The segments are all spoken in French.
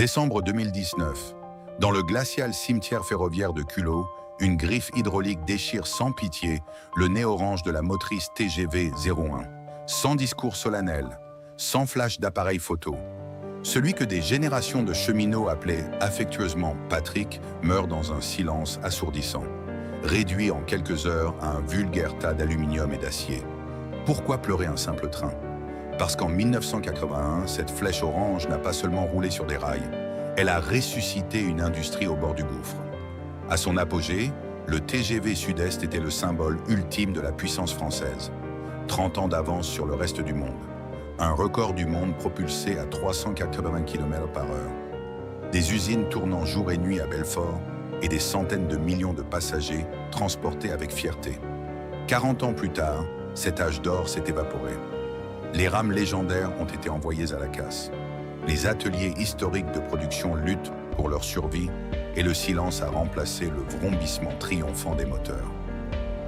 Décembre 2019. Dans le glacial cimetière ferroviaire de Culot, une griffe hydraulique déchire sans pitié le nez orange de la motrice TGV 01. Sans discours solennel, sans flash d'appareil photo. Celui que des générations de cheminots appelaient affectueusement Patrick meurt dans un silence assourdissant, réduit en quelques heures à un vulgaire tas d'aluminium et d'acier. Pourquoi pleurer un simple train? Parce qu'en 1981, cette flèche orange n'a pas seulement roulé sur des rails, elle a ressuscité une industrie au bord du gouffre. À son apogée, le TGV Sud-Est était le symbole ultime de la puissance française. 30 ans d'avance sur le reste du monde. Un record du monde propulsé à 380 km/h. Des usines tournant jour et nuit à Belfort et des centaines de millions de passagers transportés avec fierté. 40 ans plus tard, cet âge d'or s'est évaporé. Les rames légendaires ont été envoyées à la casse. Les ateliers historiques de production luttent pour leur survie et le silence a remplacé le vrombissement triomphant des moteurs.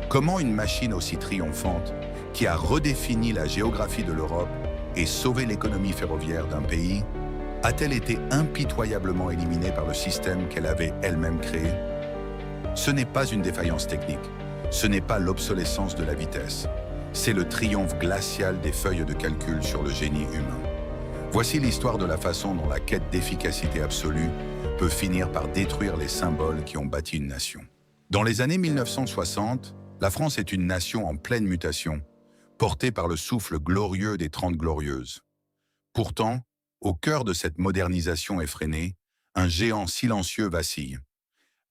Comment une machine aussi triomphante, qui a redéfini la géographie de l'Europe et sauvé l'économie ferroviaire d'un pays, a-t-elle été impitoyablement éliminée par le système qu'elle avait elle-même créé? Ce n'est pas une défaillance technique, ce n'est pas l'obsolescence de la vitesse. C'est le triomphe glacial des feuilles de calcul sur le génie humain. Voici l'histoire de la façon dont la quête d'efficacité absolue peut finir par détruire les symboles qui ont bâti une nation. Dans les années 1960, la France est une nation en pleine mutation, portée par le souffle glorieux des Trente Glorieuses. Pourtant, au cœur de cette modernisation effrénée, un géant silencieux vacille.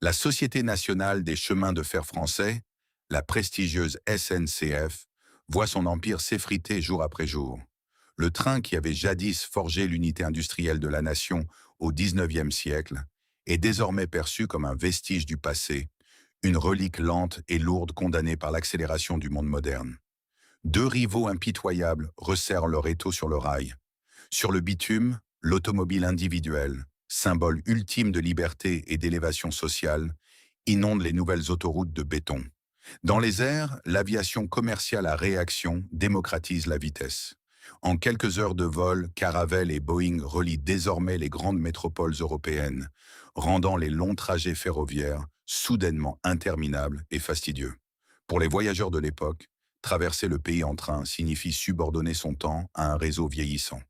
La Société nationale des chemins de fer français, la prestigieuse SNCF, voit son empire s'effriter jour après jour. Le train qui avait jadis forgé l'unité industrielle de la nation au XIXe siècle est désormais perçu comme un vestige du passé, une relique lente et lourde condamnée par l'accélération du monde moderne. Deux rivaux impitoyables resserrent leur étau sur le rail. Sur le bitume, l'automobile individuelle, symbole ultime de liberté et d'élévation sociale, inonde les nouvelles autoroutes de béton. Dans les airs, l'aviation commerciale à réaction démocratise la vitesse. En quelques heures de vol, Caravelle et Boeing relient désormais les grandes métropoles européennes, rendant les longs trajets ferroviaires soudainement interminables et fastidieux. Pour les voyageurs de l'époque, traverser le pays en train signifie subordonner son temps à un réseau vieillissant.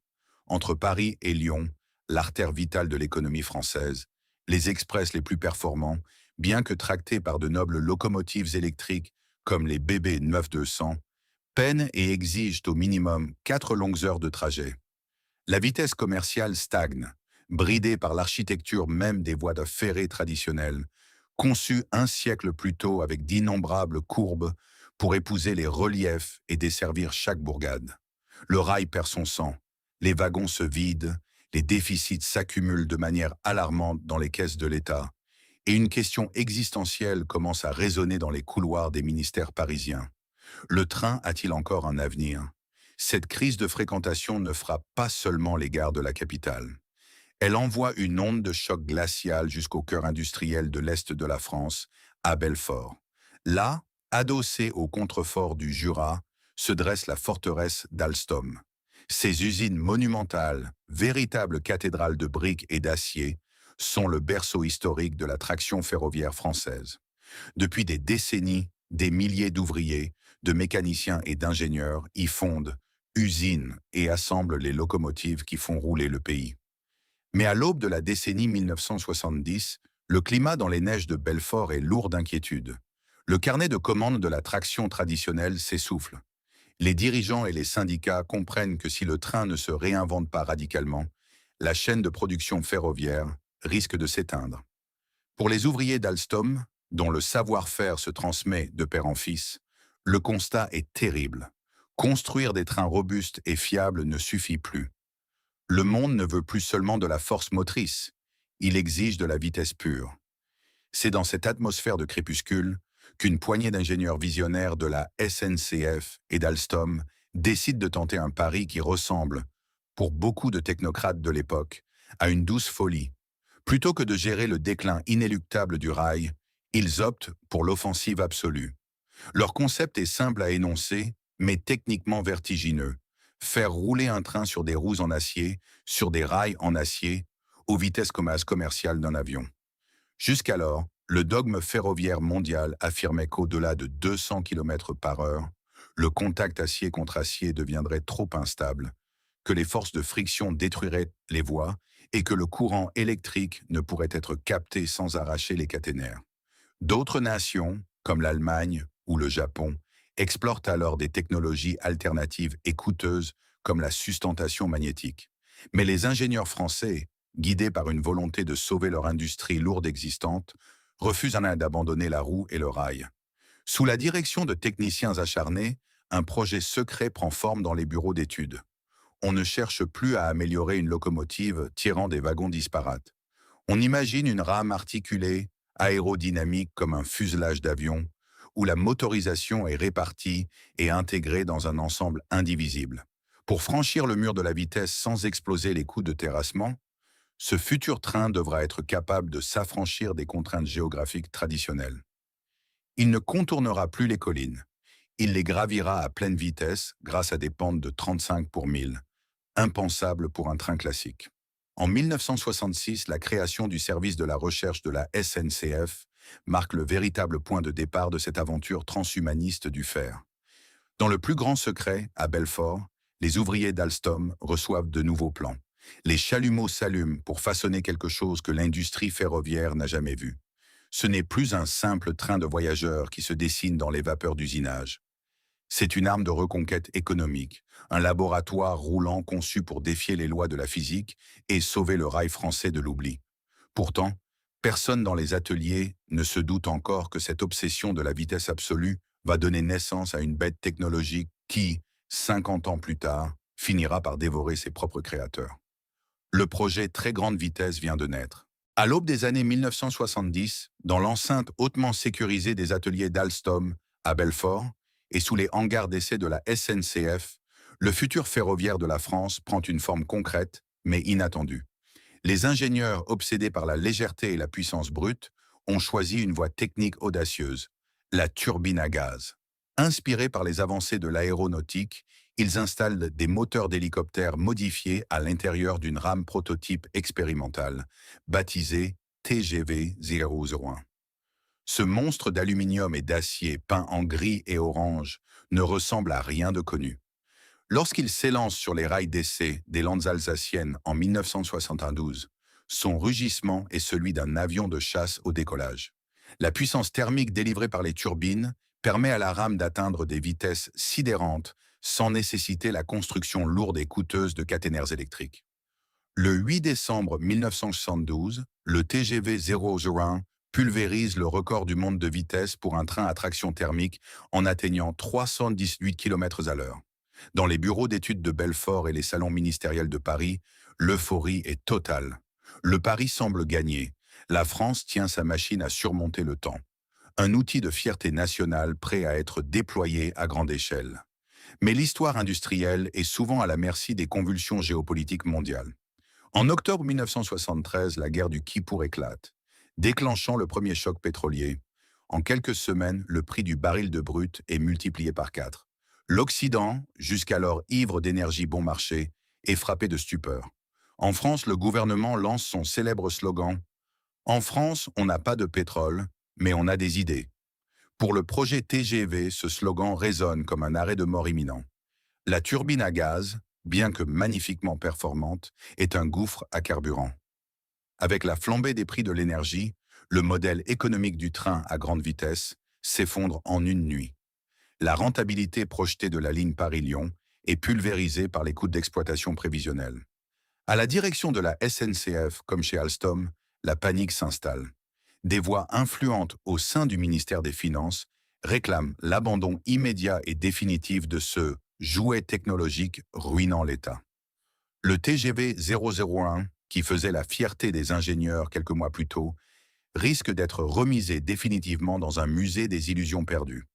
Entre Paris et Lyon, l'artère vitale de l'économie française, les express les plus performants, bien que tractés par de nobles locomotives électriques comme les BB 9200, peinent et exigent au minimum 4 longues heures de trajet. La vitesse commerciale stagne, bridée par l'architecture même des voies de ferrée traditionnelles, conçues un siècle plus tôt avec d'innombrables courbes pour épouser les reliefs et desservir chaque bourgade. Le rail perd son sang, les wagons se vident, les déficits s'accumulent de manière alarmante dans les caisses de l'État, et une question existentielle commence à résonner dans les couloirs des ministères parisiens. Le train a-t-il encore un avenir? Cette crise de fréquentation ne frappe pas seulement les gares de la capitale. Elle envoie une onde de choc glacial jusqu'au cœur industriel de l'Est de la France, à Belfort. Là, adossée au contrefort du Jura, se dresse la forteresse d'Alstom. Ces usines monumentales, véritables cathédrales de briques et d'acier, sont le berceau historique de la traction ferroviaire française. Depuis des décennies, des milliers d'ouvriers, de mécaniciens et d'ingénieurs y fondent, usinent et assemblent les locomotives qui font rouler le pays. Mais à l'aube de la décennie 1970, le climat dans les neiges de Belfort est lourd d'inquiétude. Le carnet de commandes de la traction traditionnelle s'essouffle. Les dirigeants et les syndicats comprennent que si le train ne se réinvente pas radicalement, la chaîne de production ferroviaire risque de s'éteindre. Pour les ouvriers d'Alstom, dont le savoir-faire se transmet de père en fils, le constat est terrible. Construire des trains robustes et fiables ne suffit plus. Le monde ne veut plus seulement de la force motrice, il exige de la vitesse pure. C'est dans cette atmosphère de crépuscule qu'une poignée d'ingénieurs visionnaires de la SNCF et d'Alstom décident de tenter un pari qui ressemble, pour beaucoup de technocrates de l'époque, à une douce folie. Plutôt que de gérer le déclin inéluctable du rail, ils optent pour l'offensive absolue. Leur concept est simple à énoncer, mais techniquement vertigineux. Faire rouler un train sur des roues en acier, sur des rails en acier, aux vitesses commerciales d'un avion. Jusqu'alors, le dogme ferroviaire mondial affirmait qu'au-delà de 200 km par heure, le contact acier contre acier deviendrait trop instable, que les forces de friction détruiraient les voies et que le courant électrique ne pourrait être capté sans arracher les caténaires. D'autres nations, comme l'Allemagne ou le Japon, explorent alors des technologies alternatives et coûteuses comme la sustentation magnétique. Mais les ingénieurs français, guidés par une volonté de sauver leur industrie lourde existante, refusent d'abandonner la roue et le rail. Sous la direction de techniciens acharnés, un projet secret prend forme dans les bureaux d'études. On ne cherche plus à améliorer une locomotive tirant des wagons disparates. On imagine une rame articulée, aérodynamique comme un fuselage d'avion, où la motorisation est répartie et intégrée dans un ensemble indivisible. Pour franchir le mur de la vitesse sans exploser les coups de terrassement, ce futur train devra être capable de s'affranchir des contraintes géographiques traditionnelles. Il ne contournera plus les collines. Il les gravira à pleine vitesse grâce à des pentes de 35 pour 1000, impensable pour un train classique. En 1966, la création du service de la recherche de la SNCF marque le véritable point de départ de cette aventure transhumaniste du fer. Dans le plus grand secret, à Belfort, les ouvriers d'Alstom reçoivent de nouveaux plans. Les chalumeaux s'allument pour façonner quelque chose que l'industrie ferroviaire n'a jamais vu. Ce n'est plus un simple train de voyageurs qui se dessine dans les vapeurs d'usinage. C'est une arme de reconquête économique, un laboratoire roulant conçu pour défier les lois de la physique et sauver le rail français de l'oubli. Pourtant, personne dans les ateliers ne se doute encore que cette obsession de la vitesse absolue va donner naissance à une bête technologique qui, 50 ans plus tard, finira par dévorer ses propres créateurs. Le projet très grande vitesse vient de naître. À l'aube des années 1970, dans l'enceinte hautement sécurisée des ateliers d'Alstom à Belfort et sous les hangars d'essai de la SNCF, le futur ferroviaire de la France prend une forme concrète, mais inattendue. Les ingénieurs obsédés par la légèreté et la puissance brute ont choisi une voie technique audacieuse, la turbine à gaz. Inspirés par les avancées de l'aéronautique, ils installent des moteurs d'hélicoptères modifiés à l'intérieur d'une rame prototype expérimentale, baptisée TGV 001. Ce monstre d'aluminium et d'acier peint en gris et orange ne ressemble à rien de connu. Lorsqu'il s'élance sur les rails d'essai des Landes alsaciennes en 1972, son rugissement est celui d'un avion de chasse au décollage. La puissance thermique délivrée par les turbines permet à la rame d'atteindre des vitesses sidérantes sans nécessiter la construction lourde et coûteuse de caténaires électriques. Le 8 décembre 1972, le TGV 001 pulvérise le record du monde de vitesse pour un train à traction thermique en atteignant 318 km/h. Dans les bureaux d'études de Belfort et les salons ministériels de Paris, l'euphorie est totale. Le pari semble gagner. La France tient sa machine à surmonter le temps. Un outil de fierté nationale prêt à être déployé à grande échelle. Mais l'histoire industrielle est souvent à la merci des convulsions géopolitiques mondiales. En octobre 1973, la guerre du Kippour éclate, déclenchant le premier choc pétrolier. En quelques semaines, le prix du baril de brut est multiplié par 4. L'Occident, jusqu'alors ivre d'énergie bon marché, est frappé de stupeur. En France, le gouvernement lance son célèbre slogan « En France, on n'a pas de pétrole, mais on a des idées ». Pour le projet TGV, ce slogan résonne comme un arrêt de mort imminent. La turbine à gaz, bien que magnifiquement performante, est un gouffre à carburant. Avec la flambée des prix de l'énergie, le modèle économique du train à grande vitesse s'effondre en une nuit. La rentabilité projetée de la ligne Paris-Lyon est pulvérisée par les coûts d'exploitation prévisionnels. À la direction de la SNCF, comme chez Alstom, la panique s'installe. Des voix influentes au sein du ministère des Finances réclament l'abandon immédiat et définitif de ce jouet technologique ruinant l'État. Le TGV 001, qui faisait la fierté des ingénieurs quelques mois plus tôt, risque d'être remisé définitivement dans un musée des illusions perdues.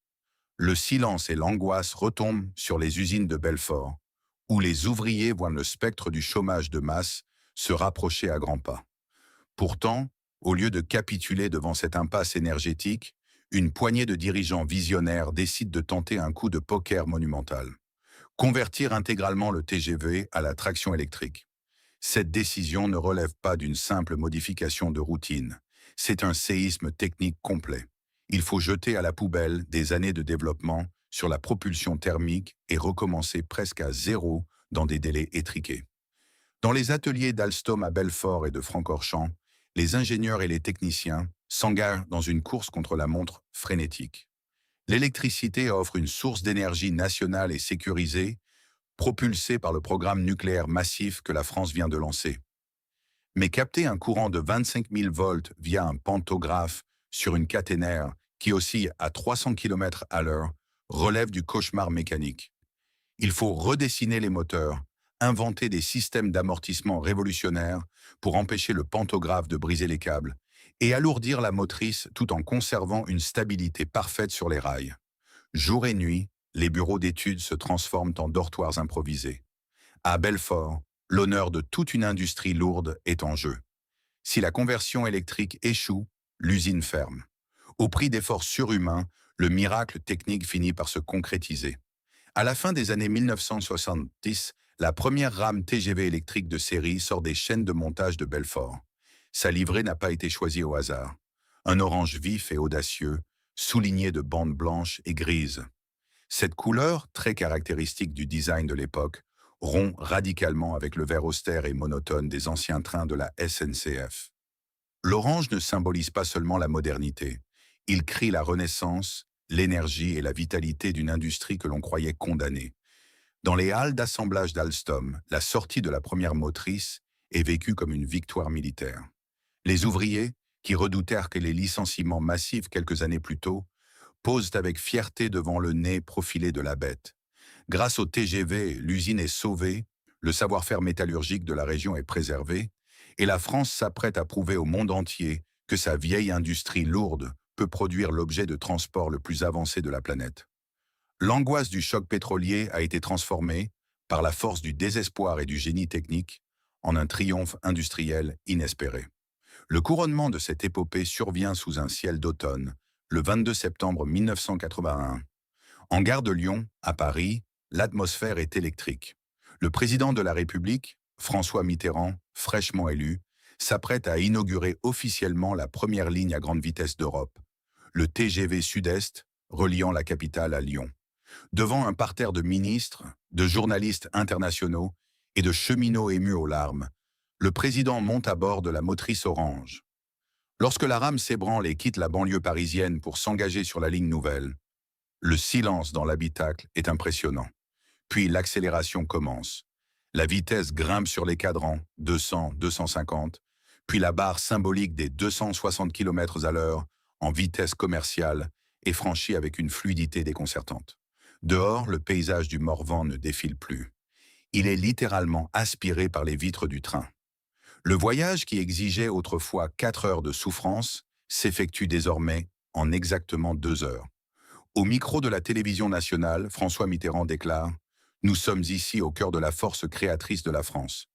Le silence et l'angoisse retombent sur les usines de Belfort, où les ouvriers voient le spectre du chômage de masse se rapprocher à grands pas. Pourtant, au lieu de capituler devant cette impasse énergétique, une poignée de dirigeants visionnaires décide de tenter un coup de poker monumental. Convertir intégralement le TGV à la traction électrique. Cette décision ne relève pas d'une simple modification de routine. C'est un séisme technique complet. Il faut jeter à la poubelle des années de développement sur la propulsion thermique et recommencer presque à zéro dans des délais étriqués. Dans les ateliers d'Alstom à Belfort et de Francorchamps, les ingénieurs et les techniciens s'engagent dans une course contre la montre frénétique. L'électricité offre une source d'énergie nationale et sécurisée, propulsée par le programme nucléaire massif que la France vient de lancer. Mais capter un courant de 25 000 volts via un pantographe sur une caténaire qui oscille à 300 km à l'heure relève du cauchemar mécanique. Il faut redessiner les moteurs, inventer des systèmes d'amortissement révolutionnaires pour empêcher le pantographe de briser les câbles et alourdir la motrice tout en conservant une stabilité parfaite sur les rails. Jour et nuit, les bureaux d'études se transforment en dortoirs improvisés. À Belfort, l'honneur de toute une industrie lourde est en jeu. Si la conversion électrique échoue, l'usine ferme. Au prix d'efforts surhumains, le miracle technique finit par se concrétiser. À la fin des années 1970, la première rame TGV électrique de série sort des chaînes de montage de Belfort. Sa livrée n'a pas été choisie au hasard. Un orange vif et audacieux, souligné de bandes blanches et grises. Cette couleur, très caractéristique du design de l'époque, rompt radicalement avec le vert austère et monotone des anciens trains de la SNCF. L'orange ne symbolise pas seulement la modernité. Il crie la renaissance, l'énergie et la vitalité d'une industrie que l'on croyait condamnée. Dans les halles d'assemblage d'Alstom, la sortie de la première motrice est vécue comme une victoire militaire. Les ouvriers, qui redoutèrent que les licenciements massifs quelques années plus tôt, posent avec fierté devant le nez profilé de la bête. Grâce au TGV, l'usine est sauvée, le savoir-faire métallurgique de la région est préservé, et la France s'apprête à prouver au monde entier que sa vieille industrie lourde peut produire l'objet de transport le plus avancé de la planète. L'angoisse du choc pétrolier a été transformée, par la force du désespoir et du génie technique, en un triomphe industriel inespéré. Le couronnement de cette épopée survient sous un ciel d'automne, le 22 septembre 1981. En gare de Lyon, à Paris, l'atmosphère est électrique. Le président de la République, François Mitterrand, fraîchement élu, s'apprête à inaugurer officiellement la première ligne à grande vitesse d'Europe, le TGV Sud-Est, reliant la capitale à Lyon. Devant un parterre de ministres, de journalistes internationaux et de cheminots émus aux larmes, le président monte à bord de la motrice orange. Lorsque la rame s'ébranle et quitte la banlieue parisienne pour s'engager sur la ligne nouvelle, le silence dans l'habitacle est impressionnant. Puis l'accélération commence. La vitesse grimpe sur les cadrans, 200, 250, puis la barre symbolique des 260 km à l'heure en vitesse commerciale est franchie avec une fluidité déconcertante. Dehors, le paysage du Morvan ne défile plus. Il est littéralement aspiré par les vitres du train. Le voyage qui exigeait autrefois 4 heures de souffrance s'effectue désormais en exactement 2 heures. Au micro de la télévision nationale, François Mitterrand déclare « Nous sommes ici au cœur de la force créatrice de la France ».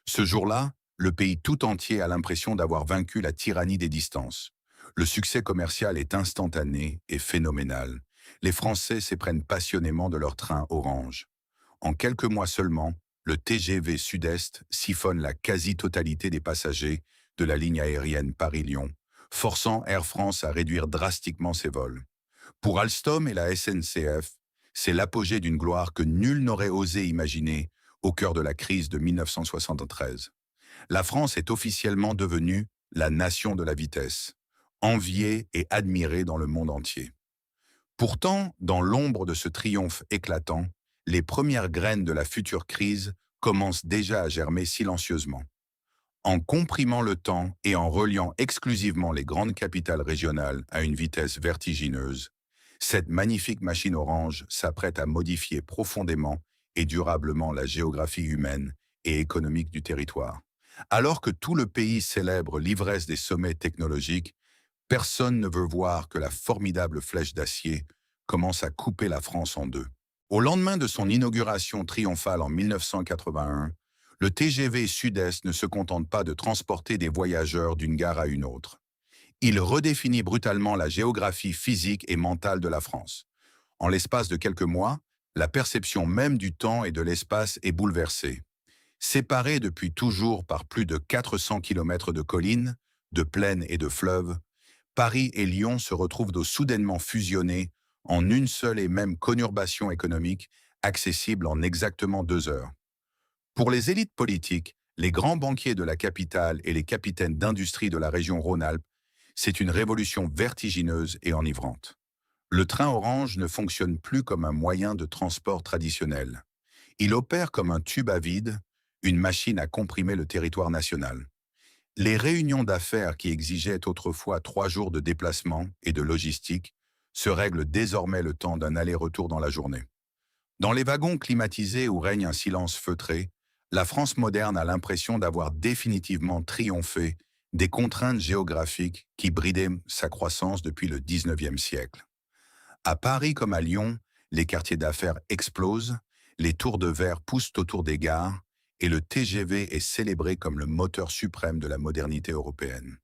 Ce jour-là, le pays tout entier a l'impression d'avoir vaincu la tyrannie des distances. Le succès commercial est instantané et phénoménal. Les Français s'éprennent passionnément de leur train orange. En quelques mois seulement, le TGV Sud-Est siphonne la quasi-totalité des passagers de la ligne aérienne Paris-Lyon, forçant Air France à réduire drastiquement ses vols. Pour Alstom et la SNCF, c'est l'apogée d'une gloire que nul n'aurait osé imaginer au cœur de la crise de 1973. La France est officiellement devenue la nation de la vitesse, enviée et admirée dans le monde entier. Pourtant, dans l'ombre de ce triomphe éclatant, les premières graines de la future crise commencent déjà à germer silencieusement. En comprimant le temps et en reliant exclusivement les grandes capitales régionales à une vitesse vertigineuse, cette magnifique machine orange s'apprête à modifier profondément et durablement la géographie humaine et économique du territoire. Alors que tout le pays célèbre l'ivresse des sommets technologiques, personne ne veut voir que la formidable flèche d'acier commence à couper la France en deux. Au lendemain de son inauguration triomphale en 1981, le TGV Sud-Est ne se contente pas de transporter des voyageurs d'une gare à une autre. Il redéfinit brutalement la géographie physique et mentale de la France. En l'espace de quelques mois, la perception même du temps et de l'espace est bouleversée. Séparés depuis toujours par plus de 400 kilomètres de collines, de plaines et de fleuves, Paris et Lyon se retrouvent soudainement fusionnés en une seule et même conurbation économique accessible en exactement 2 heures. Pour les élites politiques, les grands banquiers de la capitale et les capitaines d'industrie de la région Rhône-Alpes, c'est une révolution vertigineuse et enivrante. Le train orange ne fonctionne plus comme un moyen de transport traditionnel. Il opère comme un tube à vide, une machine à comprimer le territoire national. Les réunions d'affaires qui exigeaient autrefois 3 jours de déplacement et de logistique se règlent désormais le temps d'un aller-retour dans la journée. Dans les wagons climatisés où règne un silence feutré, la France moderne a l'impression d'avoir définitivement triomphé des contraintes géographiques qui bridaient sa croissance depuis le 19e siècle. À Paris comme à Lyon, les quartiers d'affaires explosent, les tours de verre poussent autour des gares, et le TGV est célébré comme le moteur suprême de la modernité européenne.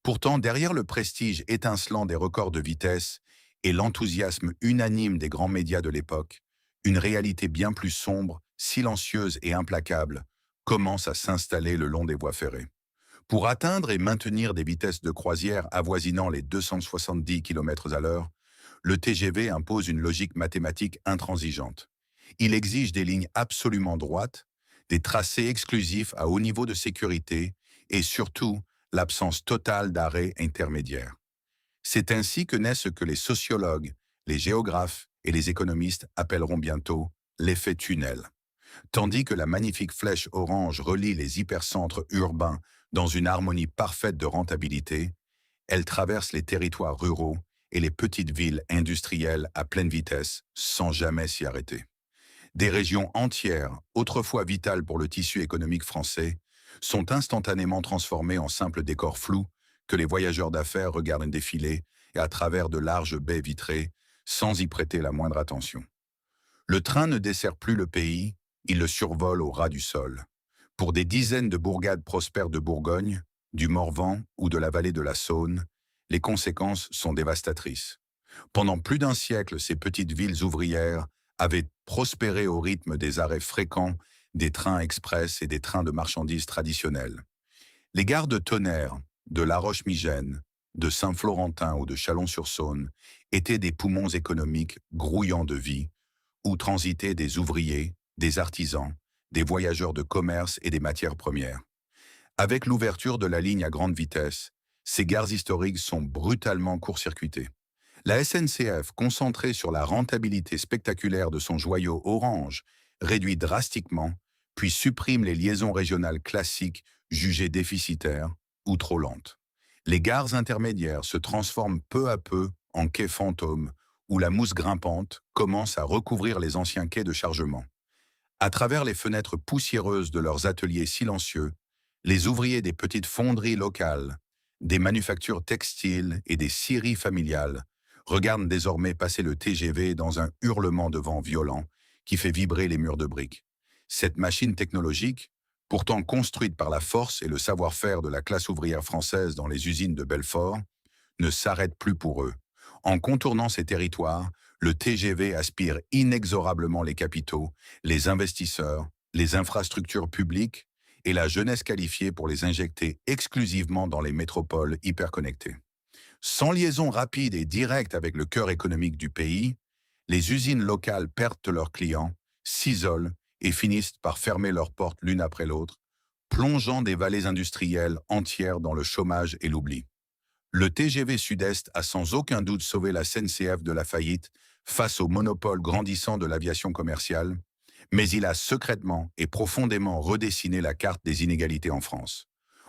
Pourtant, derrière le prestige étincelant des records de vitesse et l'enthousiasme unanime des grands médias de l'époque, une réalité bien plus sombre, silencieuse et implacable commence à s'installer le long des voies ferrées. Pour atteindre et maintenir des vitesses de croisière avoisinant les 270 km à l'heure, le TGV impose une logique mathématique intransigeante. Il exige des lignes absolument droites, des tracés exclusifs à haut niveau de sécurité et surtout l'absence totale d'arrêts intermédiaires. C'est ainsi que naît ce que les sociologues, les géographes et les économistes appelleront bientôt l'effet tunnel. Tandis que la magnifique flèche orange relie les hypercentres urbains dans une harmonie parfaite de rentabilité, elle traverse les territoires ruraux et les petites villes industrielles à pleine vitesse sans jamais s'y arrêter. Des régions entières, autrefois vitales pour le tissu économique français, sont instantanément transformées en simples décors flous que les voyageurs d'affaires regardent défiler et à travers de larges baies vitrées sans y prêter la moindre attention. Le train ne dessert plus le pays, il le survole au ras du sol. Pour des dizaines de bourgades prospères de Bourgogne, du Morvan ou de la vallée de la Saône, les conséquences sont dévastatrices. Pendant plus d'un siècle, ces petites villes ouvrières avaient prospéré au rythme des arrêts fréquents des trains express et des trains de marchandises traditionnels. Les gares de Tonnerre, de La Roche-Migène, de Saint-Florentin ou de Chalon-sur-Saône étaient des poumons économiques grouillants de vie, où transitaient des ouvriers, des artisans, des voyageurs de commerce et des matières premières. Avec l'ouverture de la ligne à grande vitesse, ces gares historiques sont brutalement court-circuitées. La SNCF, concentrée sur la rentabilité spectaculaire de son joyau orange, réduit drastiquement, puis supprime les liaisons régionales classiques jugées déficitaires ou trop lentes. Les gares intermédiaires se transforment peu à peu en quais fantômes, où la mousse grimpante commence à recouvrir les anciens quais de chargement. À travers les fenêtres poussiéreuses de leurs ateliers silencieux, les ouvriers des petites fonderies locales, des manufactures textiles et des scieries familiales regardent désormais passer le TGV dans un hurlement de vent violent qui fait vibrer les murs de briques. Cette machine technologique, pourtant construite par la force et le savoir-faire de la classe ouvrière française dans les usines de Belfort, ne s'arrête plus pour eux. En contournant ces territoires, le TGV aspire inexorablement les capitaux, les investisseurs, les infrastructures publiques et la jeunesse qualifiée pour les injecter exclusivement dans les métropoles hyperconnectées. Sans liaison rapide et directe avec le cœur économique du pays, les usines locales perdent leurs clients, s'isolent et finissent par fermer leurs portes l'une après l'autre, plongeant des vallées industrielles entières dans le chômage et l'oubli. Le TGV Sud-Est a sans aucun doute sauvé la SNCF de la faillite face au monopole grandissant de l'aviation commerciale, mais il a secrètement et profondément redessiné la carte des inégalités en France.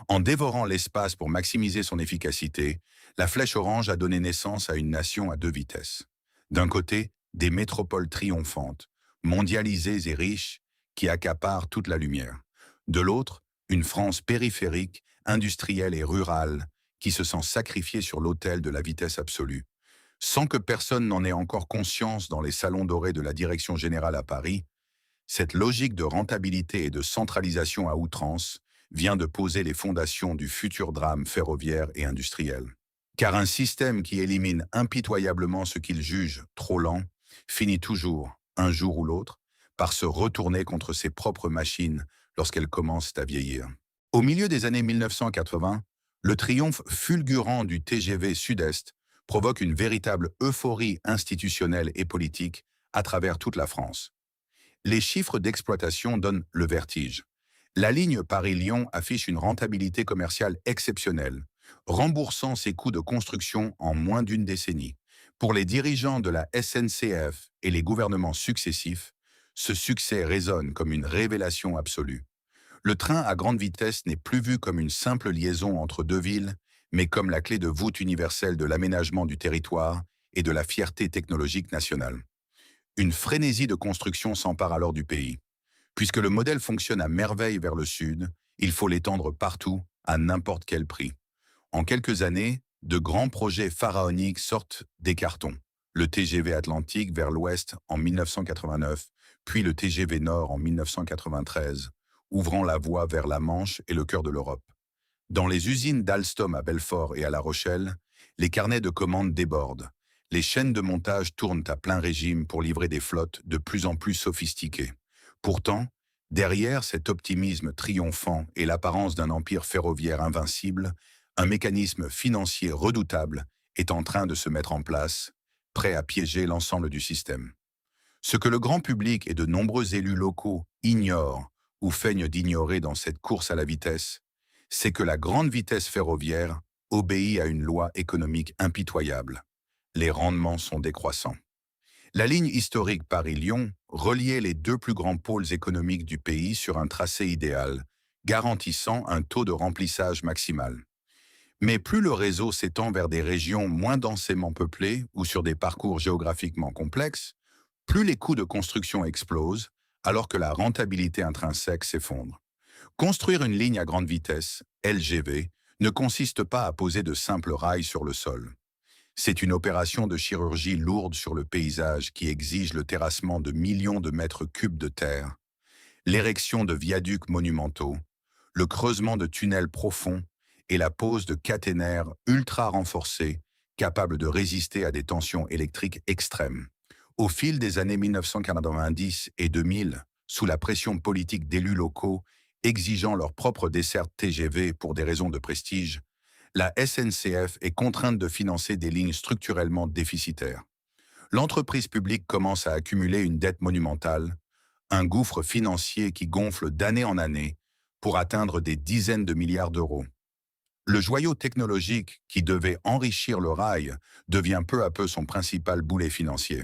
En dévorant l'espace pour maximiser son efficacité, la flèche orange a donné naissance à une nation à deux vitesses. D'un côté, des métropoles triomphantes, mondialisées et riches, qui accaparent toute la lumière. De l'autre, une France périphérique, industrielle et rurale, qui se sent sacrifiée sur l'autel de la vitesse absolue. Sans que personne n'en ait encore conscience dans les salons dorés de la Direction générale à Paris, cette logique de rentabilité et de centralisation à outrance vient de poser les fondations du futur drame ferroviaire et industriel. Car un système qui élimine impitoyablement ce qu'il juge trop lent finit toujours, un jour ou l'autre, par se retourner contre ses propres machines lorsqu'elles commencent à vieillir. Au milieu des années 1980, le triomphe fulgurant du TGV Sud-Est provoque une véritable euphorie institutionnelle et politique à travers toute la France. Les chiffres d'exploitation donnent le vertige. La ligne Paris-Lyon affiche une rentabilité commerciale exceptionnelle, remboursant ses coûts de construction en moins d'une décennie. Pour les dirigeants de la SNCF et les gouvernements successifs, ce succès résonne comme une révélation absolue. Le train à grande vitesse n'est plus vu comme une simple liaison entre deux villes, mais comme la clé de voûte universelle de l'aménagement du territoire et de la fierté technologique nationale. Une frénésie de construction s'empare alors du pays. Puisque le modèle fonctionne à merveille vers le sud, il faut l'étendre partout, à n'importe quel prix. En quelques années, de grands projets pharaoniques sortent des cartons. Le TGV Atlantique vers l'ouest en 1989, puis le TGV Nord en 1993, ouvrant la voie vers la Manche et le cœur de l'Europe. Dans les usines d'Alstom à Belfort et à La Rochelle, les carnets de commandes débordent. Les chaînes de montage tournent à plein régime pour livrer des flottes de plus en plus sophistiquées. Pourtant, derrière cet optimisme triomphant et l'apparence d'un empire ferroviaire invincible, un mécanisme financier redoutable est en train de se mettre en place, prêt à piéger l'ensemble du système. Ce que le grand public et de nombreux élus locaux ignorent ou feignent d'ignorer dans cette course à la vitesse, c'est que la grande vitesse ferroviaire obéit à une loi économique impitoyable. Les rendements sont décroissants. La ligne historique Paris-Lyon reliait les deux plus grands pôles économiques du pays sur un tracé idéal, garantissant un taux de remplissage maximal. Mais plus le réseau s'étend vers des régions moins densément peuplées ou sur des parcours géographiquement complexes, plus les coûts de construction explosent, alors que la rentabilité intrinsèque s'effondre. Construire une ligne à grande vitesse, LGV, ne consiste pas à poser de simples rails sur le sol. C'est une opération de chirurgie lourde sur le paysage qui exige le terrassement de millions de mètres cubes de terre, l'érection de viaducs monumentaux, le creusement de tunnels profonds et la pose de caténaires ultra renforcés capables de résister à des tensions électriques extrêmes. Au fil des années 1990 et 2000, sous la pression politique d'élus locaux exigeant leur propre desserte TGV pour des raisons de prestige, la SNCF est contrainte de financer des lignes structurellement déficitaires. L'entreprise publique commence à accumuler une dette monumentale, un gouffre financier qui gonfle d'année en année pour atteindre des dizaines de milliards d'euros. Le joyau technologique qui devait enrichir le rail devient peu à peu son principal boulet financier.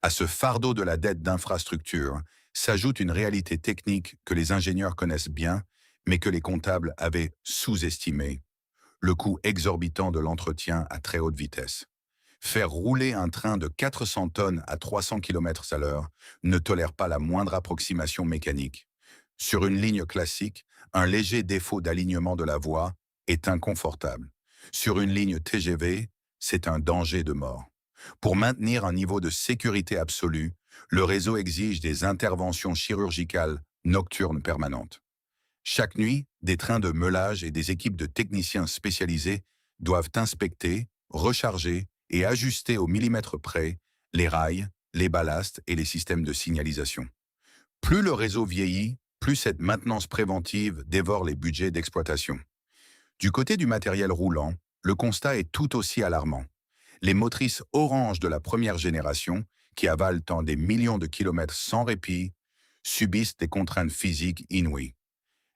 À ce fardeau de la dette d'infrastructure s'ajoute une réalité technique que les ingénieurs connaissent bien, mais que les comptables avaient sous-estimée: le coût exorbitant de l'entretien à très haute vitesse. Faire rouler un train de 400 tonnes à 300 km/h ne tolère pas la moindre approximation mécanique. Sur une ligne classique, un léger défaut d'alignement de la voie est inconfortable. Sur une ligne TGV, c'est un danger de mort. Pour maintenir un niveau de sécurité absolu, le réseau exige des interventions chirurgicales nocturnes permanentes. Chaque nuit, des trains de meulage et des équipes de techniciens spécialisés doivent inspecter, recharger et ajuster au millimètre près les rails, les ballasts et les systèmes de signalisation. Plus le réseau vieillit, plus cette maintenance préventive dévore les budgets d'exploitation. Du côté du matériel roulant, le constat est tout aussi alarmant. Les motrices orange de la première génération, qui avalent tant des millions de kilomètres sans répit, subissent des contraintes physiques inouïes.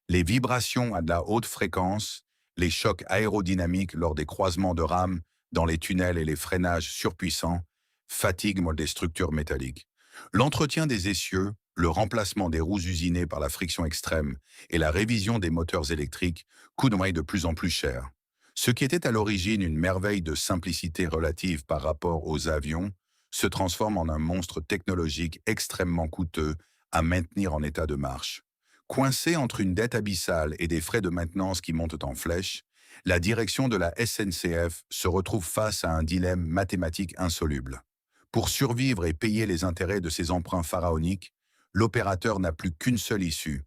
Les vibrations à de la haute fréquence, les chocs aérodynamiques lors des croisements de rames dans les tunnels et les freinages surpuissants fatiguent des structures métalliques. L'entretien des essieux, le remplacement des roues usinées par la friction extrême et la révision des moteurs électriques coûtent de plus en plus cher. Ce qui était à l'origine une merveille de simplicité relative par rapport aux avions se transforme en un monstre technologique extrêmement coûteux à maintenir en état de marche. Coincé entre une dette abyssale et des frais de maintenance qui montent en flèche, la direction de la SNCF se retrouve face à un dilemme mathématique insoluble. Pour survivre et payer les intérêts de ses emprunts pharaoniques, l'opérateur n'a plus qu'une seule issue: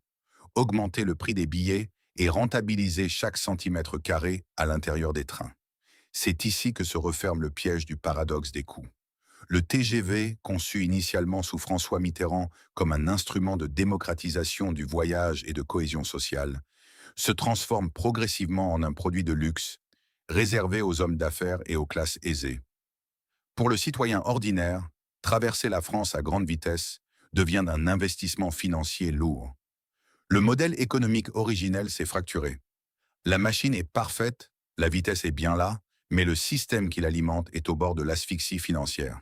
augmenter le prix des billets et rentabiliser chaque centimètre carré à l'intérieur des trains. C'est ici que se referme le piège du paradoxe des coûts. Le TGV, conçu initialement sous François Mitterrand comme un instrument de démocratisation du voyage et de cohésion sociale, se transforme progressivement en un produit de luxe, réservé aux hommes d'affaires et aux classes aisées. Pour le citoyen ordinaire, traverser la France à grande vitesse devient un investissement financier lourd. Le modèle économique originel s'est fracturé. La machine est parfaite, la vitesse est bien là, mais le système qui l'alimente est au bord de l'asphyxie financière.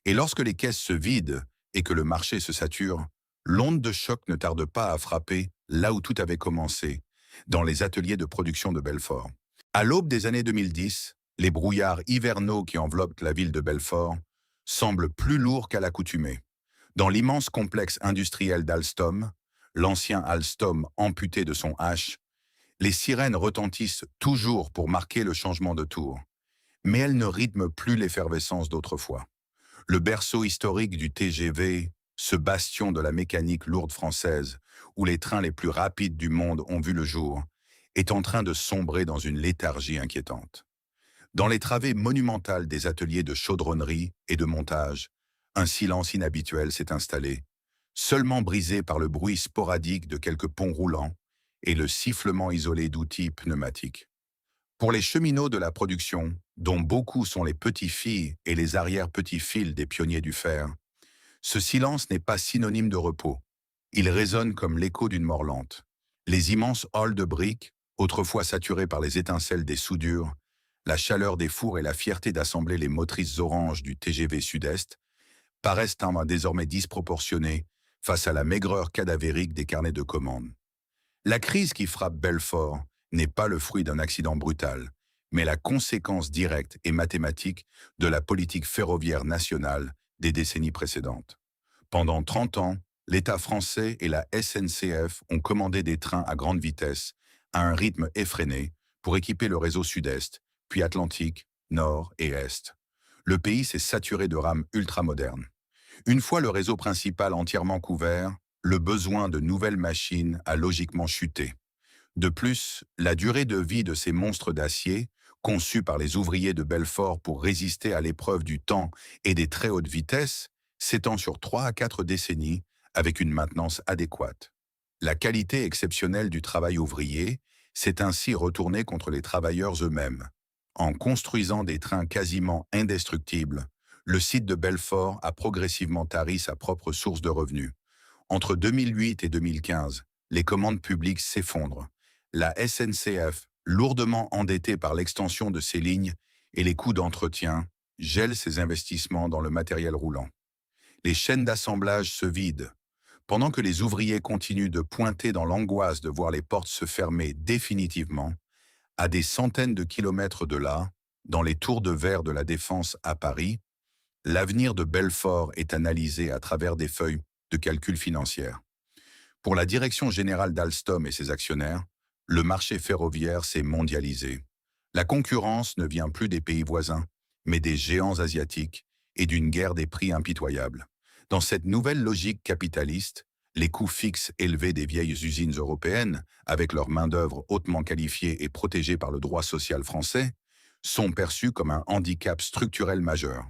Et lorsque les caisses se vident et que le marché se sature, l'onde de choc ne tarde pas à frapper là où tout avait commencé, dans les ateliers de production de Belfort. À l'aube des années 2010, les brouillards hivernaux qui enveloppent la ville de Belfort semblent plus lourds qu'à l'accoutumée. Dans l'immense complexe industriel d'Alstom, l'ancien Alstom amputé de son H, les sirènes retentissent toujours pour marquer le changement de tour. Mais elles ne rythment plus l'effervescence d'autrefois. Le berceau historique du TGV, ce bastion de la mécanique lourde française, où les trains les plus rapides du monde ont vu le jour, est en train de sombrer dans une léthargie inquiétante. Dans les travées monumentales des ateliers de chaudronnerie et de montage, un silence inhabituel s'est installé, seulement brisé par le bruit sporadique de quelques ponts roulants et le sifflement isolé d'outils pneumatiques. Pour les cheminots de la production, dont beaucoup sont les petits-filles et les arrière-petits-fils des pionniers du fer, ce silence n'est pas synonyme de repos. Il résonne comme l'écho d'une mort lente. Les immenses halls de briques, autrefois saturés par les étincelles des soudures, la chaleur des fours et la fierté d'assembler les motrices oranges du TGV Sud-Est, paraissent désormais disproportionnés face à la maigreur cadavérique des carnets de commandes. La crise qui frappe Belfort n'est pas le fruit d'un accident brutal, mais la conséquence directe et mathématique de la politique ferroviaire nationale des décennies précédentes. Pendant 30 ans, l'État français et la SNCF ont commandé des trains à grande vitesse, à un rythme effréné, pour équiper le réseau Sud-Est, puis Atlantique, Nord et Est. Le pays s'est saturé de rames ultramodernes. Une fois le réseau principal entièrement couvert, le besoin de nouvelles machines a logiquement chuté. De plus, la durée de vie de ces monstres d'acier, conçus par les ouvriers de Belfort pour résister à l'épreuve du temps et des très hautes vitesses, s'étend sur 3 à 4 décennies avec une maintenance adéquate. La qualité exceptionnelle du travail ouvrier s'est ainsi retournée contre les travailleurs eux-mêmes. En construisant des trains quasiment indestructibles, le site de Belfort a progressivement tari sa propre source de revenus. Entre 2008 et 2015, les commandes publiques s'effondrent. La SNCF, lourdement endettée par l'extension de ses lignes et les coûts d'entretien, gèle ses investissements dans le matériel roulant. Les chaînes d'assemblage se vident. Pendant que les ouvriers continuent de pointer dans l'angoisse de voir les portes se fermer définitivement, à des centaines de kilomètres de là, dans les tours de verre de la Défense à Paris, l'avenir de Belfort est analysé à travers des feuilles de calcul financières. Pour la direction générale d'Alstom et ses actionnaires, le marché ferroviaire s'est mondialisé. La concurrence ne vient plus des pays voisins, mais des géants asiatiques et d'une guerre des prix impitoyable. Dans cette nouvelle logique capitaliste, les coûts fixes élevés des vieilles usines européennes, avec leur main-d'œuvre hautement qualifiée et protégée par le droit social français, sont perçus comme un handicap structurel majeur.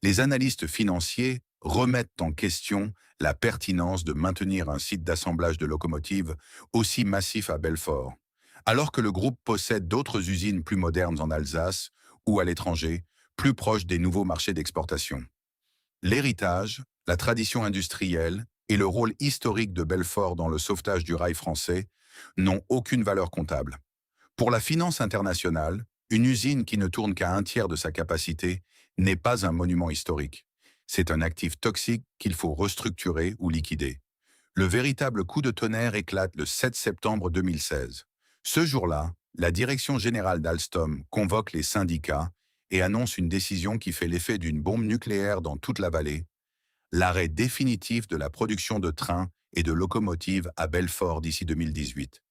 Les analystes financiers remettent en question la pertinence de maintenir un site d'assemblage de locomotives aussi massif à Belfort, alors que le groupe possède d'autres usines plus modernes en Alsace ou à l'étranger, plus proches des nouveaux marchés d'exportation. L'héritage, la tradition industrielle et le rôle historique de Belfort dans le sauvetage du rail français n'ont aucune valeur comptable. Pour la finance internationale, une usine qui ne tourne qu'à un tiers de sa capacité n'est pas un monument historique. C'est un actif toxique qu'il faut restructurer ou liquider. Le véritable coup de tonnerre éclate le 7 septembre 2016. Ce jour-là, la direction générale d'Alstom convoque les syndicats et annonce une décision qui fait l'effet d'une bombe nucléaire dans toute la vallée, l'arrêt définitif de la production de trains et de locomotives à Belfort d'ici 2018.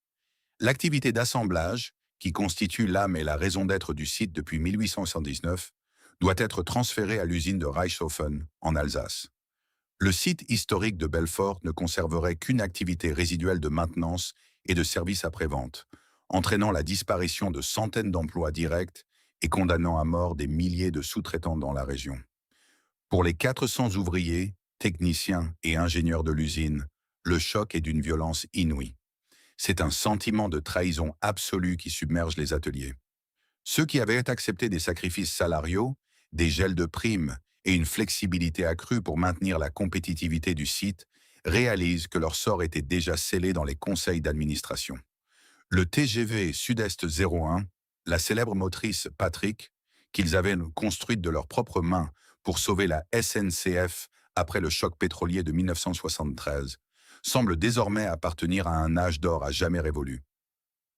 L'activité d'assemblage, qui constitue l'âme et la raison d'être du site depuis 1879, doit être transférée à l'usine de Reichshofen, en Alsace. Le site historique de Belfort ne conserverait qu'une activité résiduelle de maintenance et de services après-vente, entraînant la disparition de centaines d'emplois directs et condamnant à mort des milliers de sous-traitants dans la région. Pour les 400 ouvriers, techniciens et ingénieurs de l'usine, le choc est d'une violence inouïe. C'est un sentiment de trahison absolue qui submerge les ateliers. Ceux qui avaient accepté des sacrifices salariaux, des gels de primes et une flexibilité accrue pour maintenir la compétitivité du site réalisent que leur sort était déjà scellé dans les conseils d'administration. Le TGV Sud-Est 01, la célèbre motrice Patrick, qu'ils avaient construite de leurs propres mains pour sauver la SNCF après le choc pétrolier de 1973, semble désormais appartenir à un âge d'or à jamais révolu.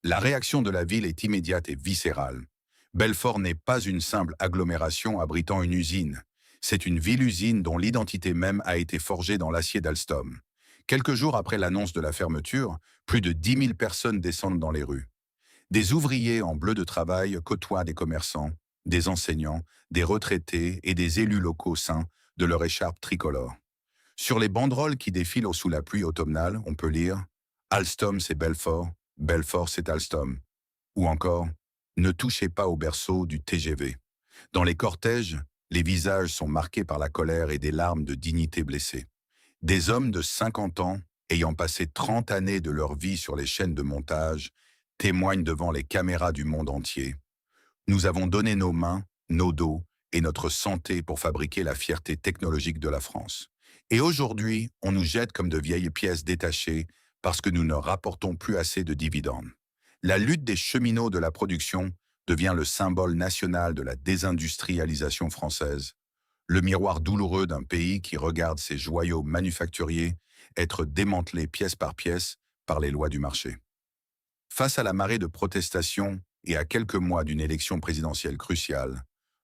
La réaction de la ville est immédiate et viscérale. Belfort n'est pas une simple agglomération abritant une usine. C'est une ville-usine dont l'identité même a été forgée dans l'acier d'Alstom. Quelques jours après l'annonce de la fermeture, plus de 10 000 personnes descendent dans les rues. Des ouvriers en bleu de travail côtoient des commerçants, des enseignants, des retraités et des élus locaux ceints de leur écharpe tricolore. Sur les banderoles qui défilent sous la pluie automnale, on peut lire « Alstom, c'est Belfort, Belfort, c'est Alstom » ou encore « Ne touchez pas au berceau du TGV ». Dans les cortèges, les visages sont marqués par la colère et des larmes de dignité blessée. Des hommes de 50 ans, ayant passé 30 années de leur vie sur les chaînes de montage, témoignent devant les caméras du monde entier. Nous avons donné nos mains, nos dos et notre santé pour fabriquer la fierté technologique de la France. Et aujourd'hui, on nous jette comme de vieilles pièces détachées parce que nous ne rapportons plus assez de dividendes. La lutte des cheminots de la production devient le symbole national de la désindustrialisation française, le miroir douloureux d'un pays qui regarde ses joyaux manufacturiers être démantelés pièce par les lois du marché. Face à la marée de protestations et à quelques mois d'une élection présidentielle cruciale,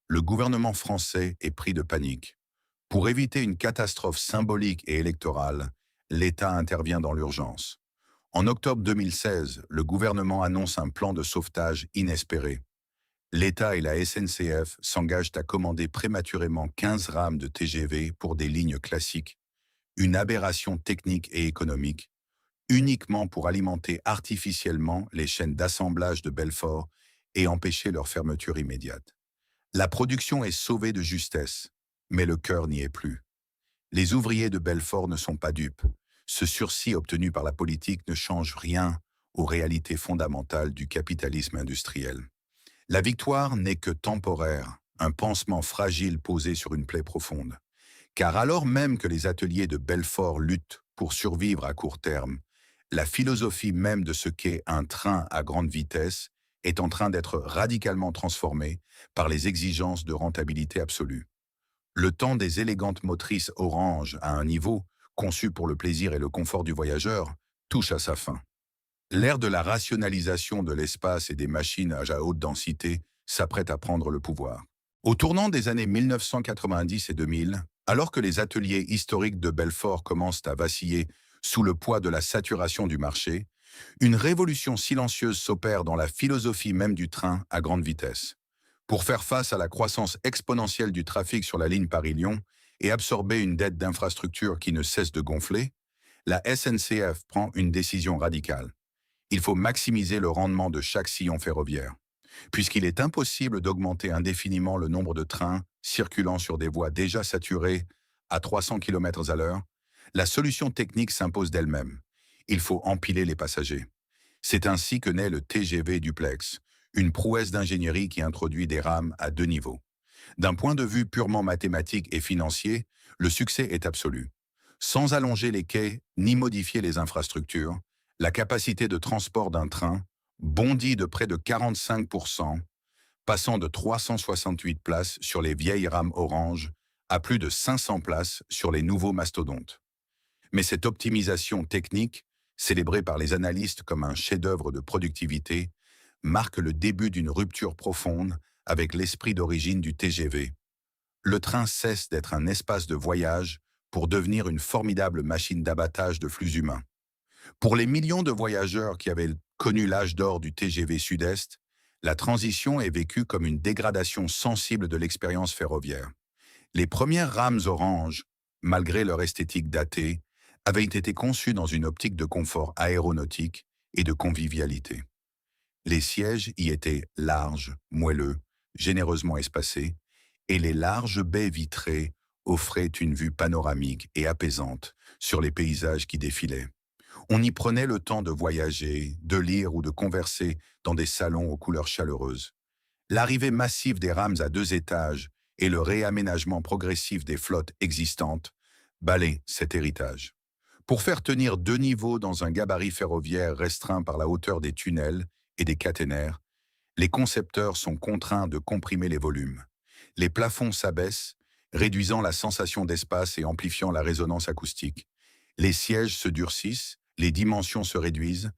le gouvernement français est pris de panique. Pour éviter une catastrophe symbolique et électorale, l'État intervient dans l'urgence. En octobre 2016, le gouvernement annonce un plan de sauvetage inespéré. L'État et la SNCF s'engagent à commander prématurément 15 rames de TGV pour des lignes classiques, une aberration technique et économique, uniquement pour alimenter artificiellement les chaînes d'assemblage de Belfort et empêcher leur fermeture immédiate. La production est sauvée de justesse, mais le cœur n'y est plus. Les ouvriers de Belfort ne sont pas dupes. Ce sursis obtenu par la politique ne change rien aux réalités fondamentales du capitalisme industriel. La victoire n'est que temporaire, un pansement fragile posé sur une plaie profonde. Car alors même que les ateliers de Belfort luttent pour survivre à court terme, la philosophie même de ce qu'est un train à grande vitesse est en train d'être radicalement transformée par les exigences de rentabilité absolue. Le temps des élégantes motrices orange à un niveau, conçu pour le plaisir et le confort du voyageur, touche à sa fin. L'ère de la rationalisation de l'espace et des machines à haute densité s'apprête à prendre le pouvoir. Au tournant des années 1990 et 2000, alors que les ateliers historiques de Belfort commencent à vaciller sous le poids de la saturation du marché, une révolution silencieuse s'opère dans la philosophie même du train à grande vitesse. Pour faire face à la croissance exponentielle du trafic sur la ligne Paris-Lyon et absorber une dette d'infrastructure qui ne cesse de gonfler, la SNCF prend une décision radicale. Il faut maximiser le rendement de chaque sillon ferroviaire. Puisqu'il est impossible d'augmenter indéfiniment le nombre de trains circulant sur des voies déjà saturées à 300 km à l'heure, la solution technique s'impose d'elle-même. Il faut empiler les passagers. C'est ainsi que naît le TGV Duplex, une prouesse d'ingénierie qui introduit des rames à 2 niveaux. D'un point de vue purement mathématique et financier, le succès est absolu. Sans allonger les quais ni modifier les infrastructures, la capacité de transport d'un train bondit de près de 45%, passant de 368 places sur les vieilles rames orange à plus de 500 places sur les nouveaux mastodontes. Mais cette optimisation technique, célébrée par les analystes comme un chef-d'œuvre de productivité, marque le début d'une rupture profonde avec l'esprit d'origine du TGV. Le train cesse d'être un espace de voyage pour devenir une formidable machine d'abattage de flux humains. Pour les millions de voyageurs qui avaient connu l'âge d'or du TGV Sud-Est, la transition est vécue comme une dégradation sensible de l'expérience ferroviaire. Les premières rames orange, malgré leur esthétique datée, avaient été conçues dans une optique de confort aéronautique et de convivialité. Les sièges y étaient larges, moelleux, généreusement espacés, et les larges baies vitrées offrait une vue panoramique et apaisante sur les paysages qui défilaient. On y prenait le temps de voyager, de lire ou de converser dans des salons aux couleurs chaleureuses. L'arrivée massive des rames à 2 étages et le réaménagement progressif des flottes existantes balaient cet héritage. Pour faire tenir 2 niveaux dans un gabarit ferroviaire restreint par la hauteur des tunnels et des caténaires, les concepteurs sont contraints de comprimer les volumes. Les plafonds s'abaissent, réduisant la sensation d'espace et amplifiant la résonance acoustique. Les sièges se durcissent, les dimensions se réduisent,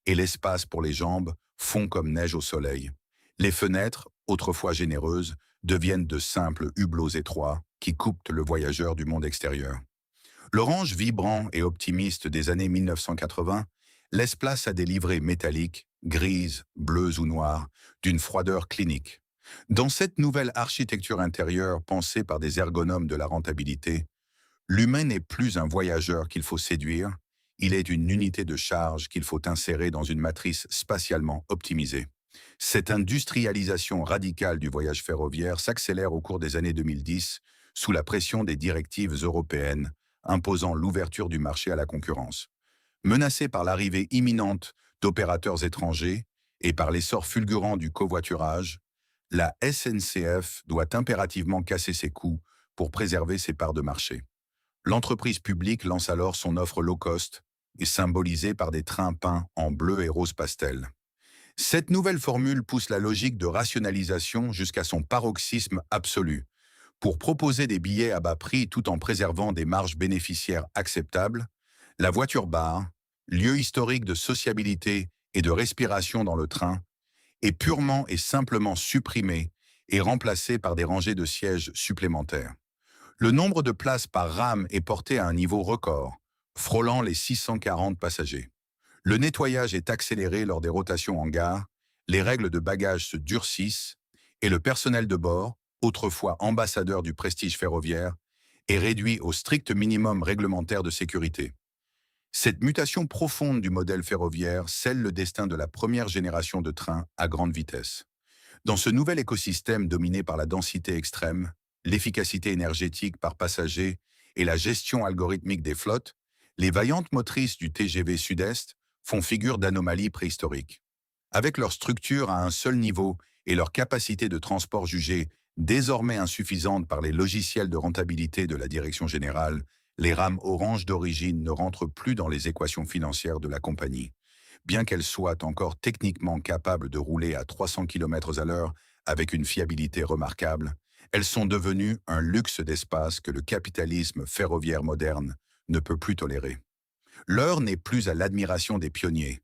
et l'espace pour les jambes fond comme neige au soleil. Les fenêtres, autrefois généreuses, deviennent de simples hublots étroits qui coupent le voyageur du monde extérieur. L'orange vibrant et optimiste des années 1980 laisse place à des livrées métalliques, grises, bleues ou noires, d'une froideur clinique. Dans cette nouvelle architecture intérieure pensée par des ergonomes de la rentabilité, l'humain n'est plus un voyageur qu'il faut séduire, il est une unité de charge qu'il faut insérer dans une matrice spatialement optimisée. Cette industrialisation radicale du voyage ferroviaire s'accélère au cours des années 2010 sous la pression des directives européennes imposant l'ouverture du marché à la concurrence. Menacée par l'arrivée imminente d'opérateurs étrangers et par l'essor fulgurant du covoiturage, la SNCF doit impérativement casser ses coûts pour préserver ses parts de marché. L'entreprise publique lance alors son offre low cost et symbolisée par des trains peints en bleu et rose pastel. Cette nouvelle formule pousse la logique de rationalisation jusqu'à son paroxysme absolu, pour proposer des billets à bas prix tout en préservant des marges bénéficiaires acceptables. La voiture-bar, lieu historique de sociabilité et de respiration dans le train, est purement et simplement supprimée et remplacée par des rangées de sièges supplémentaires. Le nombre de places par rame est porté à un niveau record, frôlant les 640 passagers. Le nettoyage est accéléré lors des rotations en gare, les règles de bagages se durcissent et le personnel de bord, autrefois ambassadeur du prestige ferroviaire, est réduit au strict minimum réglementaire de sécurité. Cette mutation profonde du modèle ferroviaire scelle le destin de la première génération de trains à grande vitesse. Dans ce nouvel écosystème dominé par la densité extrême, l'efficacité énergétique par passager et la gestion algorithmique des flottes, les vaillantes motrices du TGV Sud-Est font figure d'anomalies préhistoriques. Avec leur structure à un seul niveau et leur capacité de transport jugée désormais insuffisante par les logiciels de rentabilité de la direction générale, les rames orange d'origine ne rentrent plus dans les équations financières de la compagnie. Bien qu'elles soient encore techniquement capables de rouler à 300 km/h avec une fiabilité remarquable, elles sont devenues un luxe d'espace que le capitalisme ferroviaire moderne ne peut plus tolérer. L'heure n'est plus à l'admiration des pionniers.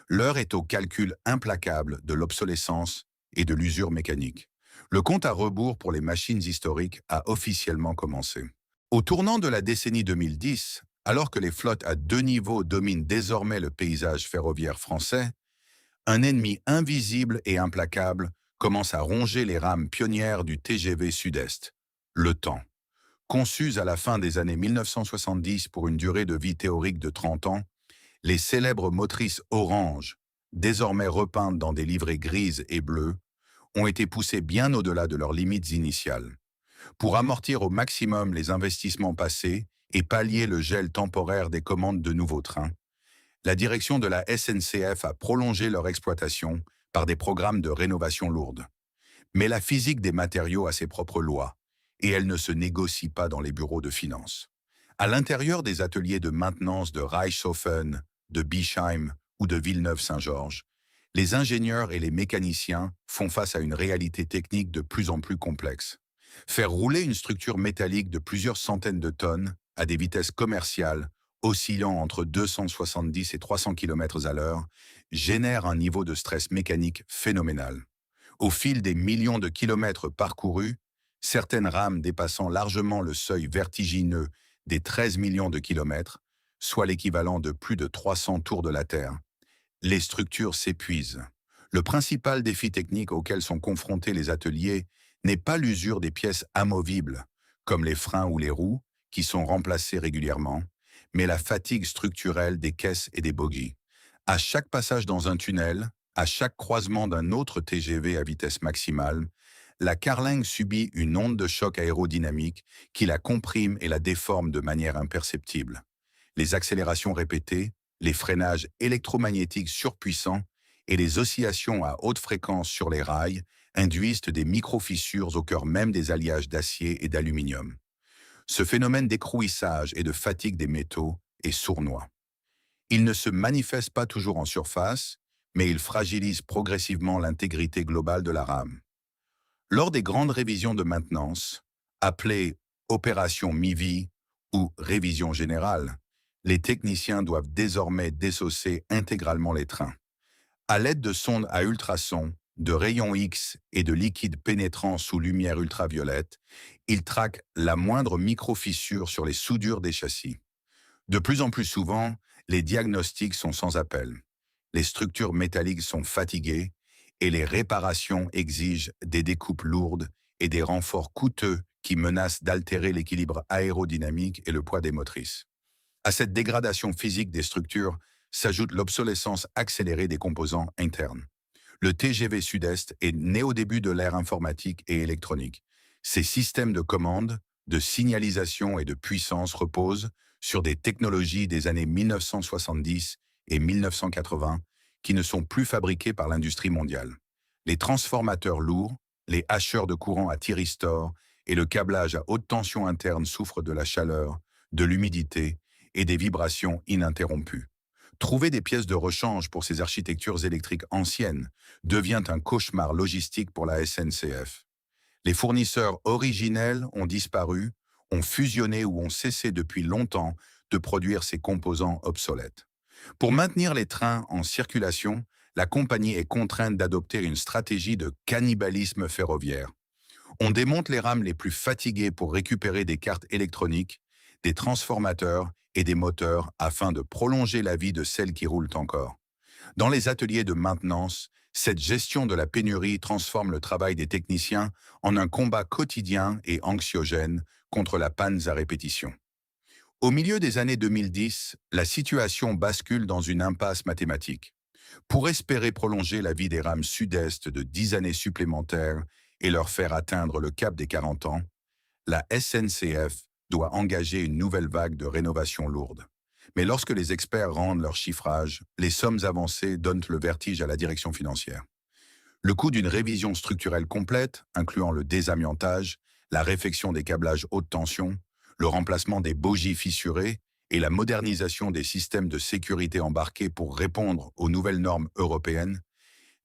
L'heure est au calcul implacable de l'obsolescence et de l'usure mécanique. Le compte à rebours pour les machines historiques a officiellement commencé. Au tournant de la décennie 2010, alors que les flottes à 2 niveaux dominent désormais le paysage ferroviaire français, un ennemi invisible et implacable commence à ronger les rames pionnières du TGV Sud-Est, le temps. Conçues à la fin des années 1970 pour une durée de vie théorique de 30 ans, les célèbres motrices orange, désormais repeintes dans des livrées grises et bleues, ont été poussées bien au-delà de leurs limites initiales. Pour amortir au maximum les investissements passés et pallier le gel temporaire des commandes de nouveaux trains, la direction de la SNCF a prolongé leur exploitation par des programmes de rénovation lourde. Mais la physique des matériaux a ses propres lois, et elle ne se négocie pas dans les bureaux de finance. À l'intérieur des ateliers de maintenance de Reichshofen, de Bischheim ou de Villeneuve-Saint-Georges, les ingénieurs et les mécaniciens font face à une réalité technique de plus en plus complexe. Faire rouler une structure métallique de plusieurs centaines de tonnes à des vitesses commerciales oscillant entre 270 et 300 km/h génère un niveau de stress mécanique phénoménal. Au fil des millions de kilomètres parcourus, certaines rames dépassant largement le seuil vertigineux des 13 millions de kilomètres, soit l'équivalent de plus de 300 tours de la Terre, les structures s'épuisent. Le principal défi technique auquel sont confrontés les ateliers n'est pas l'usure des pièces amovibles, comme les freins ou les roues, qui sont remplacées régulièrement, mais la fatigue structurelle des caisses et des bogies. À chaque passage dans un tunnel, à chaque croisement d'un autre TGV à vitesse maximale, la carlingue subit une onde de choc aérodynamique qui la comprime et la déforme de manière imperceptible. Les accélérations répétées, les freinages électromagnétiques surpuissants et les oscillations à haute fréquence sur les rails induisent des micro-fissures au cœur même des alliages d'acier et d'aluminium. Ce phénomène d'écrouissage et de fatigue des métaux est sournois. Il ne se manifeste pas toujours en surface, mais il fragilise progressivement l'intégrité globale de la rame. Lors des grandes révisions de maintenance, appelées opération mi-vie ou révision générale, les techniciens doivent désormais désosser intégralement les trains. À l'aide de sondes à ultrasons, de rayons X et de liquides pénétrants sous lumière ultraviolette, ils traquent la moindre micro-fissure sur les soudures des châssis. De plus en plus souvent, les diagnostics sont sans appel. Les structures métalliques sont fatiguées et les réparations exigent des découpes lourdes et des renforts coûteux qui menacent d'altérer l'équilibre aérodynamique et le poids des motrices. À cette dégradation physique des structures s'ajoute l'obsolescence accélérée des composants internes. Le TGV Sud-Est est né au début de l'ère informatique et électronique. Ses systèmes de commande, de signalisation et de puissance reposent sur des technologies des années 1970 et 1980 qui ne sont plus fabriquées par l'industrie mondiale. Les transformateurs lourds, les hacheurs de courant à thyristor et le câblage à haute tension interne souffrent de la chaleur, de l'humidité et des vibrations ininterrompues. Trouver des pièces de rechange pour ces architectures électriques anciennes devient un cauchemar logistique pour la SNCF. Les fournisseurs originels ont disparu, ont fusionné ou ont cessé depuis longtemps de produire ces composants obsolètes. Pour maintenir les trains en circulation, la compagnie est contrainte d'adopter une stratégie de cannibalisme ferroviaire. On démonte les rames les plus fatiguées pour récupérer des cartes électroniques, des transformateurs et des moteurs afin de prolonger la vie de celles qui roulent encore. Dans les ateliers de maintenance, cette gestion de la pénurie transforme le travail des techniciens en un combat quotidien et anxiogène contre la panne à répétition. Au milieu des années 2010, la situation bascule dans une impasse mathématique. Pour espérer prolonger la vie des rames Sud-Est de 10 années supplémentaires et leur faire atteindre le cap des 40 ans, la SNCF doit engager une nouvelle vague de rénovation lourde. Mais lorsque les experts rendent leur chiffrage, les sommes avancées donnent le vertige à la direction financière. Le coût d'une révision structurelle complète, incluant le désamiantage, la réfection des câblages haute tension, le remplacement des bogies fissurées et la modernisation des systèmes de sécurité embarqués pour répondre aux nouvelles normes européennes,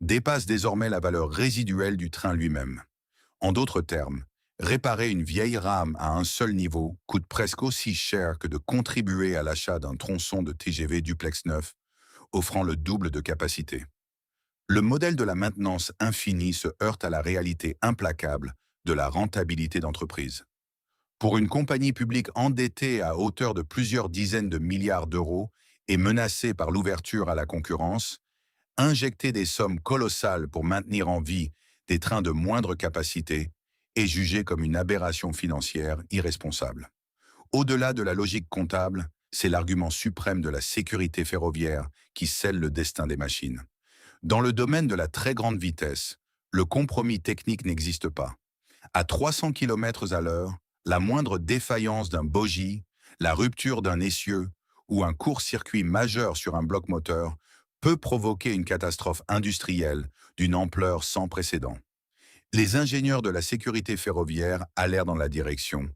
dépasse désormais la valeur résiduelle du train lui-même. En d'autres termes, réparer une vieille rame à un seul niveau coûte presque aussi cher que de contribuer à l'achat d'un tronçon de TGV duplex neuf, offrant le double de capacité. Le modèle de la maintenance infinie se heurte à la réalité implacable de la rentabilité d'entreprise. Pour une compagnie publique endettée à hauteur de plusieurs dizaines de milliards d'euros et menacée par l'ouverture à la concurrence, injecter des sommes colossales pour maintenir en vie des trains de moindre capacité est jugé comme une aberration financière irresponsable. Au-delà de la logique comptable, c'est l'argument suprême de la sécurité ferroviaire qui scelle le destin des machines. Dans le domaine de la très grande vitesse, le compromis technique n'existe pas. À 300 km à l'heure, la moindre défaillance d'un bogie, la rupture d'un essieu ou un court-circuit majeur sur un bloc moteur peut provoquer une catastrophe industrielle d'une ampleur sans précédent. Les ingénieurs de la sécurité ferroviaire allèrent dans la direction.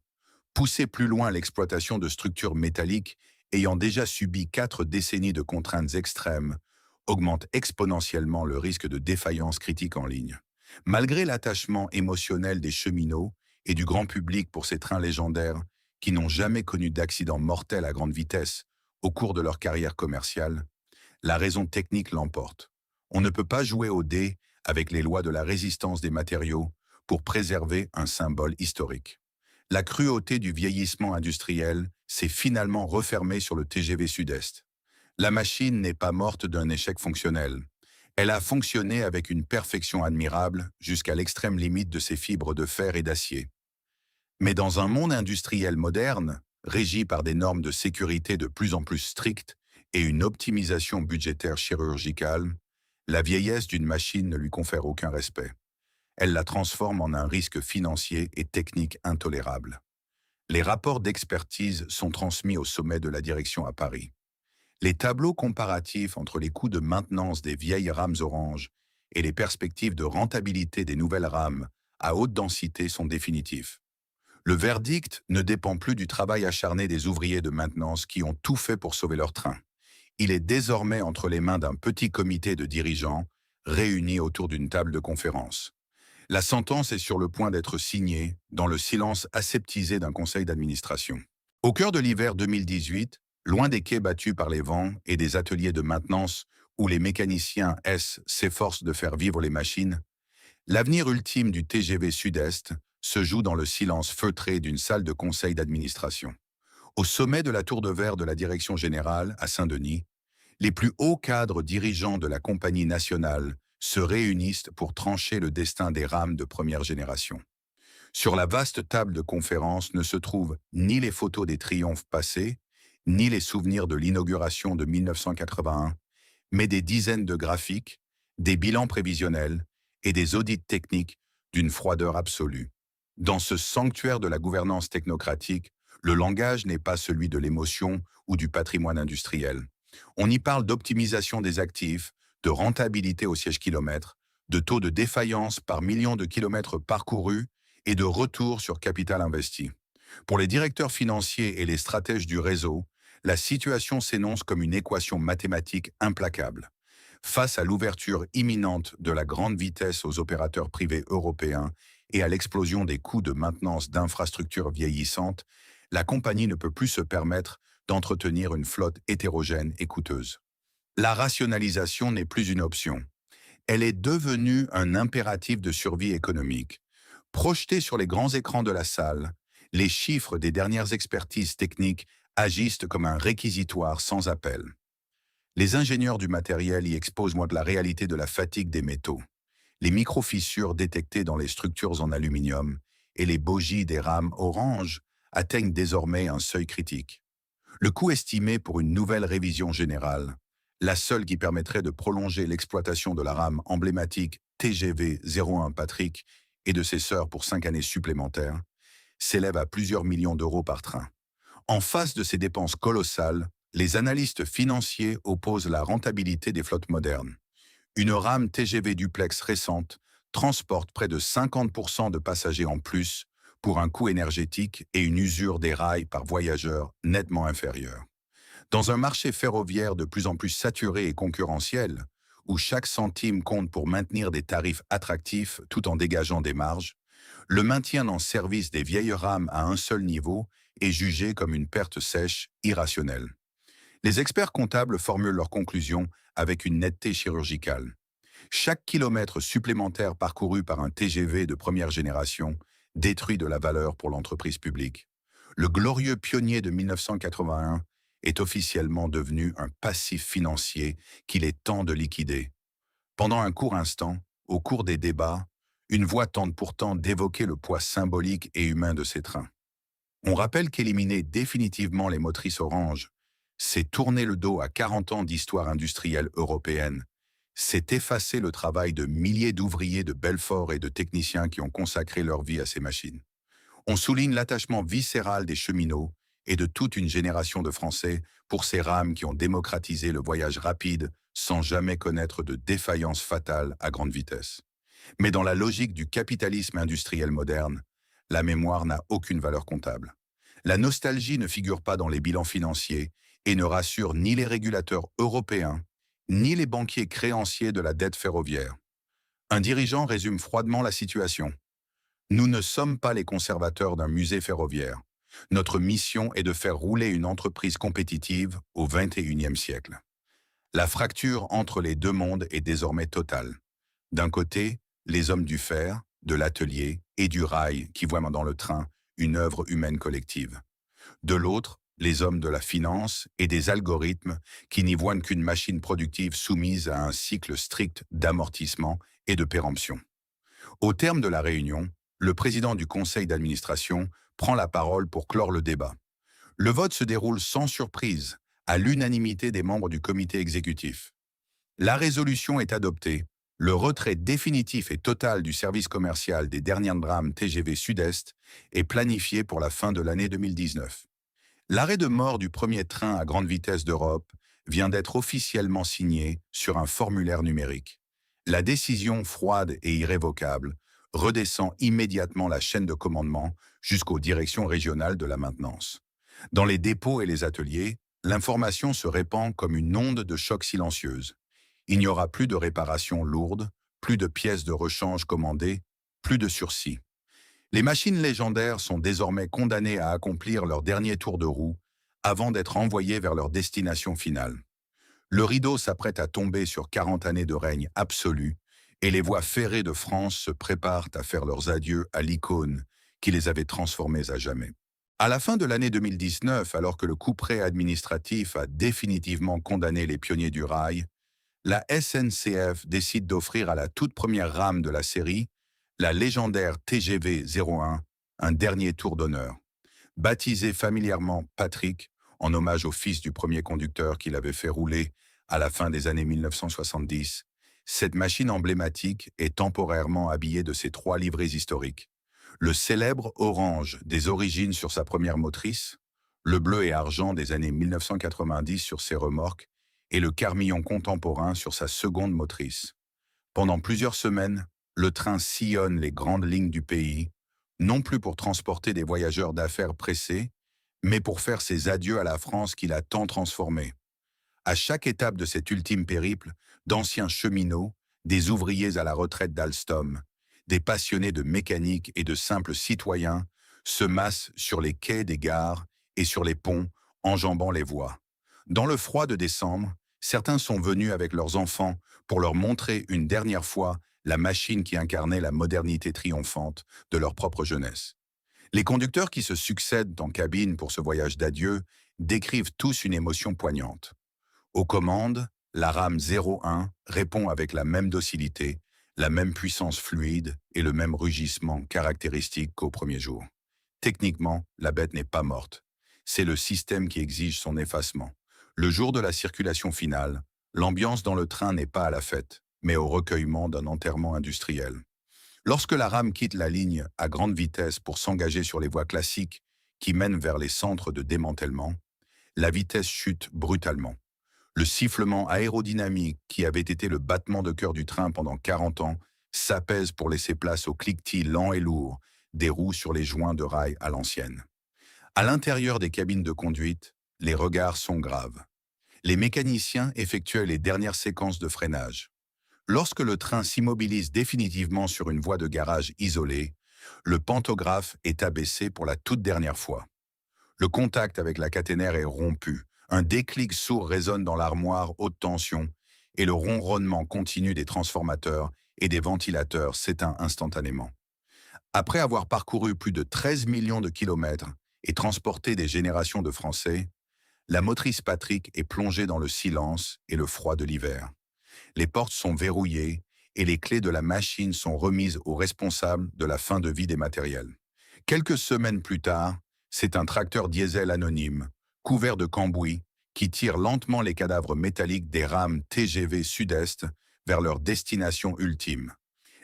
Pousser plus loin l'exploitation de structures métalliques ayant déjà subi 4 décennies de contraintes extrêmes augmente exponentiellement le risque de défaillance critique en ligne. Malgré l'attachement émotionnel des cheminots et du grand public pour ces trains légendaires qui n'ont jamais connu d'accident mortel à grande vitesse au cours de leur carrière commerciale, la raison technique l'emporte. On ne peut pas jouer au dé avec les lois de la résistance des matériaux pour préserver un symbole historique. La cruauté du vieillissement industriel s'est finalement refermée sur le TGV Sud-Est. La machine n'est pas morte d'un échec fonctionnel. Elle a fonctionné avec une perfection admirable jusqu'à l'extrême limite de ses fibres de fer et d'acier. Mais dans un monde industriel moderne, régi par des normes de sécurité de plus en plus strictes et une optimisation budgétaire chirurgicale, la vieillesse d'une machine ne lui confère aucun respect. Elle la transforme en un risque financier et technique intolérable. Les rapports d'expertise sont transmis au sommet de la direction à Paris. Les tableaux comparatifs entre les coûts de maintenance des vieilles rames oranges et les perspectives de rentabilité des nouvelles rames à haute densité sont définitifs. Le verdict ne dépend plus du travail acharné des ouvriers de maintenance qui ont tout fait pour sauver leur train. Il est désormais entre les mains d'un petit comité de dirigeants réunis autour d'une table de conférence. La sentence est sur le point d'être signée dans le silence aseptisé d'un conseil d'administration. Au cœur de l'hiver 2018, loin des quais battus par les vents et des ateliers de maintenance où les mécaniciens s'efforcent de faire vivre les machines, l'avenir ultime du TGV Sud-Est se joue dans le silence feutré d'une salle de conseil d'administration. Au sommet de la tour de verre de la direction générale, à Saint-Denis, les plus hauts cadres dirigeants de la compagnie nationale se réunissent pour trancher le destin des rames de première génération. Sur la vaste table de conférence ne se trouvent ni les photos des triomphes passés, ni les souvenirs de l'inauguration de 1981, mais des dizaines de graphiques, des bilans prévisionnels et des audits techniques d'une froideur absolue. Dans ce sanctuaire de la gouvernance technocratique, le langage n'est pas celui de l'émotion ou du patrimoine industriel. On y parle d'optimisation des actifs, de rentabilité au siège kilomètre, de taux de défaillance par million de kilomètres parcourus et de retour sur capital investi. Pour les directeurs financiers et les stratèges du réseau, la situation s'énonce comme une équation mathématique implacable. Face à l'ouverture imminente de la grande vitesse aux opérateurs privés européens et à l'explosion des coûts de maintenance d'infrastructures vieillissantes, la compagnie ne peut plus se permettre d'entretenir une flotte hétérogène et coûteuse. La rationalisation n'est plus une option. Elle est devenue un impératif de survie économique. Projetés sur les grands écrans de la salle, les chiffres des dernières expertises techniques agissent comme un réquisitoire sans appel. Les ingénieurs du matériel y exposent de la réalité de la fatigue des métaux, les micro-fissures détectées dans les structures en aluminium et les bogies des rames orange atteignent désormais un seuil critique. Le coût estimé pour une nouvelle révision générale, la seule qui permettrait de prolonger l'exploitation de la rame emblématique TGV 01 Patrick et de ses sœurs pour 5 années supplémentaires, s'élève à plusieurs millions d'euros par train. En face de ces dépenses colossales, les analystes financiers opposent la rentabilité des flottes modernes. Une rame TGV duplex récente transporte près de 50% de passagers en plus pour un coût énergétique et une usure des rails par voyageurs nettement inférieure. Dans un marché ferroviaire de plus en plus saturé et concurrentiel, où chaque centime compte pour maintenir des tarifs attractifs tout en dégageant des marges, le maintien en service des vieilles rames à un seul niveau est jugé comme une perte sèche irrationnelle. Les experts comptables formulent leurs conclusions avec une netteté chirurgicale. Chaque kilomètre supplémentaire parcouru par un TGV de première génération détruit de la valeur pour l'entreprise publique. Le glorieux pionnier de 1981 est officiellement devenu un passif financier qu'il est temps de liquider. Pendant un court instant, au cours des débats, une voix tente pourtant d'évoquer le poids symbolique et humain de ces trains. On rappelle qu'éliminer définitivement les motrices orange, c'est tourner le dos à 40 ans d'histoire industrielle européenne, c'est effacer le travail de milliers d'ouvriers de Belfort et de techniciens qui ont consacré leur vie à ces machines. On souligne l'attachement viscéral des cheminots et de toute une génération de Français pour ces rames qui ont démocratisé le voyage rapide sans jamais connaître de défaillance fatale à grande vitesse. Mais dans la logique du capitalisme industriel moderne, la mémoire n'a aucune valeur comptable. La nostalgie ne figure pas dans les bilans financiers et ne rassure ni les régulateurs européens, ni les banquiers créanciers de la dette ferroviaire. Un dirigeant résume froidement la situation. Nous ne sommes pas les conservateurs d'un musée ferroviaire. Notre mission est de faire rouler une entreprise compétitive au XXIe siècle. La fracture entre les deux mondes est désormais totale. D'un côté, les hommes du fer, de l'atelier et du rail qui voient dans le train une œuvre humaine collective. De l'autre, les hommes de la finance et des algorithmes qui n'y voient qu'une machine productive soumise à un cycle strict d'amortissement et de péremption. Au terme de la réunion, le président du conseil d'administration prend la parole pour clore le débat. Le vote se déroule sans surprise, à l'unanimité des membres du comité exécutif. La résolution est adoptée. Le retrait définitif et total du service commercial des dernières rames TGV Sud-Est est planifié pour la fin de l'année 2019. L'arrêt de mort du premier train à grande vitesse d'Europe vient d'être officiellement signé sur un formulaire numérique. La décision froide et irrévocable redescend immédiatement la chaîne de commandement jusqu'aux directions régionales de la maintenance. Dans les dépôts et les ateliers, l'information se répand comme une onde de choc silencieuse. Il n'y aura plus de réparations lourdes, plus de pièces de rechange commandées, plus de sursis. Les machines légendaires sont désormais condamnées à accomplir leur dernier tour de roue avant d'être envoyées vers leur destination finale. Le rideau s'apprête à tomber sur 40 années de règne absolu et les voies ferrées de France se préparent à faire leurs adieux à l'icône qui les avait transformées à jamais. À la fin de l'année 2019, alors que le couperet administratif a définitivement condamné les pionniers du rail, la SNCF décide d'offrir à la toute première rame de la série, la légendaire TGV 01, un dernier tour d'honneur. Baptisé familièrement Patrick, en hommage au fils du premier conducteur qui l'avait fait rouler à la fin des années 1970, cette machine emblématique est temporairement habillée de ses 3 livrées historiques. Le célèbre orange des origines sur sa première motrice, le bleu et argent des années 1990 sur ses remorques et le carmillon contemporain sur sa seconde motrice. Pendant plusieurs semaines, le train sillonne les grandes lignes du pays, non plus pour transporter des voyageurs d'affaires pressés, mais pour faire ses adieux à la France qu'il a tant transformée. À chaque étape de cet ultime périple, d'anciens cheminots, des ouvriers à la retraite d'Alstom, des passionnés de mécanique et de simples citoyens se massent sur les quais des gares et sur les ponts, enjambant les voies. Dans le froid de décembre, certains sont venus avec leurs enfants pour leur montrer une dernière fois la machine qui incarnait la modernité triomphante de leur propre jeunesse. Les conducteurs qui se succèdent en cabine pour ce voyage d'adieu décrivent tous une émotion poignante. Aux commandes, la rame 01 répond avec la même docilité, la même puissance fluide et le même rugissement caractéristique qu'au premier jour. Techniquement, la bête n'est pas morte. C'est le système qui exige son effacement. Le jour de la circulation finale, l'ambiance dans le train n'est pas à la fête, mais au recueillement d'un enterrement industriel. Lorsque la rame quitte la ligne à grande vitesse pour s'engager sur les voies classiques qui mènent vers les centres de démantèlement, la vitesse chute brutalement. Le sifflement aérodynamique qui avait été le battement de cœur du train pendant 40 ans s'apaise pour laisser place au cliquetis lent et lourd des roues sur les joints de rail à l'ancienne. À l'intérieur des cabines de conduite, les regards sont graves. Les mécaniciens effectuaient les dernières séquences de freinage. Lorsque le train s'immobilise définitivement sur une voie de garage isolée, le pantographe est abaissé pour la toute dernière fois. Le contact avec la caténaire est rompu, un déclic sourd résonne dans l'armoire haute tension et le ronronnement continu des transformateurs et des ventilateurs s'éteint instantanément. Après avoir parcouru plus de 13 millions de kilomètres et transporté des générations de Français, la motrice Patrick est plongée dans le silence et le froid de l'hiver. Les portes sont verrouillées et les clés de la machine sont remises aux responsables de la fin de vie des matériels. Quelques semaines plus tard, c'est un tracteur diesel anonyme, couvert de cambouis, qui tire lentement les cadavres métalliques des rames TGV Sud-Est vers leur destination ultime.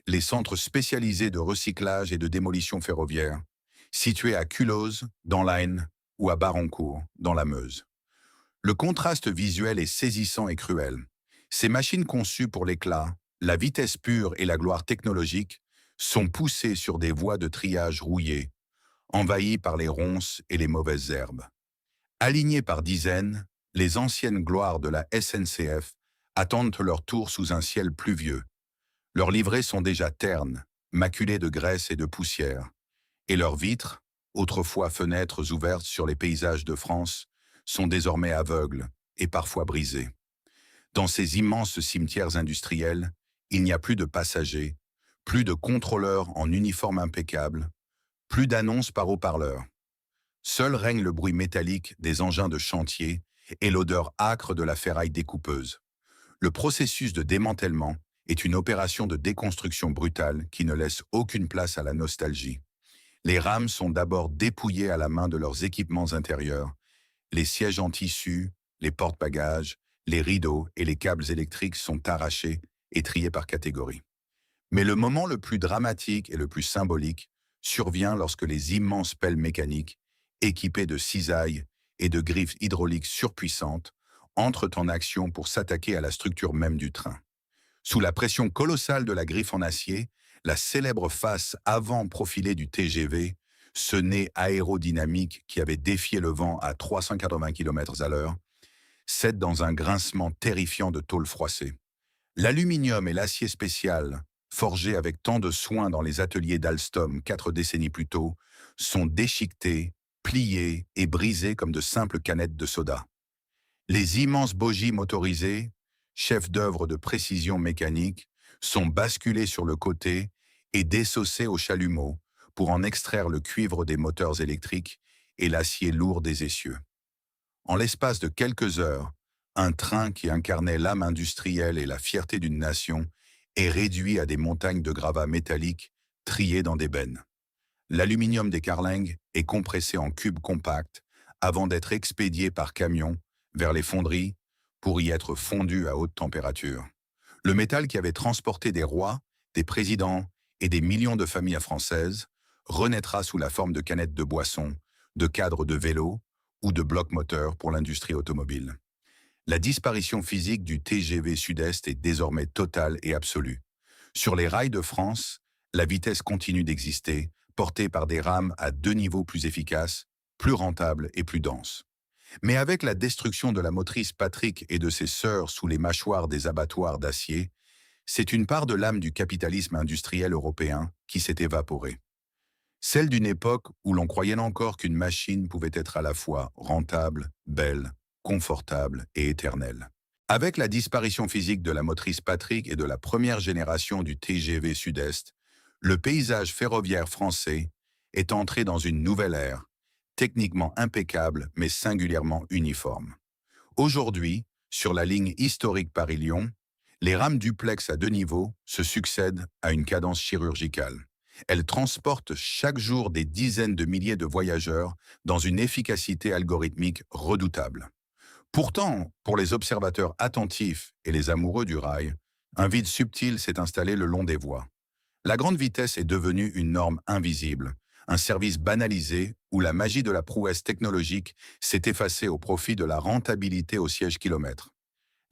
Les centres spécialisés de recyclage et de démolition ferroviaire, situés à Culloz, dans l'Aisne, ou à Baroncourt, dans la Meuse. Le contraste visuel est saisissant et cruel. Ces machines conçues pour l'éclat, la vitesse pure et la gloire technologique sont poussées sur des voies de triage rouillées, envahies par les ronces et les mauvaises herbes. Alignées par dizaines, les anciennes gloires de la SNCF attendent leur tour sous un ciel pluvieux. Leurs livrées sont déjà ternes, maculées de graisse et de poussière, et leurs vitres, autrefois fenêtres ouvertes sur les paysages de France, sont désormais aveugles et parfois brisées. Dans ces immenses cimetières industriels, il n'y a plus de passagers, plus de contrôleurs en uniforme impeccable, plus d'annonces par haut-parleur. Seul règne le bruit métallique des engins de chantier et l'odeur âcre de la ferraille découpeuse. Le processus de démantèlement est une opération de déconstruction brutale qui ne laisse aucune place à la nostalgie. Les rames sont d'abord dépouillées à la main de leurs équipements intérieurs, les sièges en tissu, les porte-bagages, les rideaux et les câbles électriques sont arrachés et triés par catégorie. Mais le moment le plus dramatique et le plus symbolique survient lorsque les immenses pelles mécaniques, équipées de cisailles et de griffes hydrauliques surpuissantes, entrent en action pour s'attaquer à la structure même du train. Sous la pression colossale de la griffe en acier, la célèbre face avant profilée du TGV, ce nez aérodynamique qui avait défié le vent à 380 km/h, cède dans un grincement terrifiant de tôle froissée. L'aluminium et l'acier spécial, forgés avec tant de soin dans les ateliers d'Alstom 4 décennies plus tôt, sont déchiquetés, pliés et brisés comme de simples canettes de soda. Les immenses bogies motorisées, chefs d'œuvre de précision mécanique, sont basculées sur le côté et désossées au chalumeau pour en extraire le cuivre des moteurs électriques et l'acier lourd des essieux. En l'espace de quelques heures, un train qui incarnait l'âme industrielle et la fierté d'une nation est réduit à des montagnes de gravats métalliques triés dans des bennes. L'aluminium des carlingues est compressé en cubes compacts avant d'être expédié par camion vers les fonderies pour y être fondu à haute température. Le métal qui avait transporté des rois, des présidents et des millions de familles françaises renaîtra sous la forme de canettes de boissons, de cadres de vélos ou de blocs moteurs pour l'industrie automobile. La disparition physique du TGV Sud-Est est désormais totale et absolue. Sur les rails de France, la vitesse continue d'exister, portée par des rames à 2 niveaux plus efficaces, plus rentables et plus denses. Mais avec la destruction de la motrice Patrick et de ses sœurs sous les mâchoires des abattoirs d'acier, c'est une part de l'âme du capitalisme industriel européen qui s'est évaporée. Celle d'une époque où l'on croyait encore qu'une machine pouvait être à la fois rentable, belle, confortable et éternelle. Avec la disparition physique de la motrice Patrick et de la première génération du TGV Sud-Est, le paysage ferroviaire français est entré dans une nouvelle ère, techniquement impeccable mais singulièrement uniforme. Aujourd'hui, sur la ligne historique Paris-Lyon, les rames duplex à 2 niveaux se succèdent à une cadence chirurgicale. Elles transportent chaque jour des dizaines de milliers de voyageurs dans une efficacité algorithmique redoutable. Pourtant, pour les observateurs attentifs et les amoureux du rail, un vide subtil s'est installé le long des voies. La grande vitesse est devenue une norme invisible, un service banalisé où la magie de la prouesse technologique s'est effacée au profit de la rentabilité au siège kilomètre.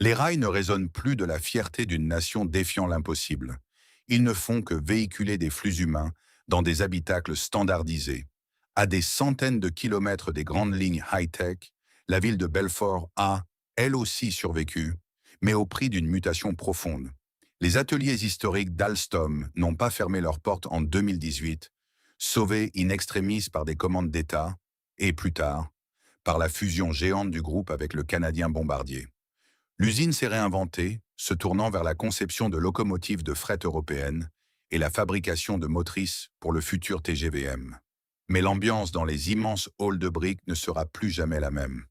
Les rails ne résonnent plus de la fierté d'une nation défiant l'impossible. Ils ne font que véhiculer des flux humains dans des habitacles standardisés. À des centaines de kilomètres des grandes lignes high-tech, la ville de Belfort a, elle aussi, survécu, mais au prix d'une mutation profonde. Les ateliers historiques d'Alstom n'ont pas fermé leurs portes en 2018, sauvés in extremis par des commandes d'État, et plus tard, par la fusion géante du groupe avec le Canadien Bombardier. L'usine s'est réinventée, se tournant vers la conception de locomotives de fret européennes et la fabrication de motrices pour le futur TGVM. Mais l'ambiance dans les immenses halls de briques ne sera plus jamais la même.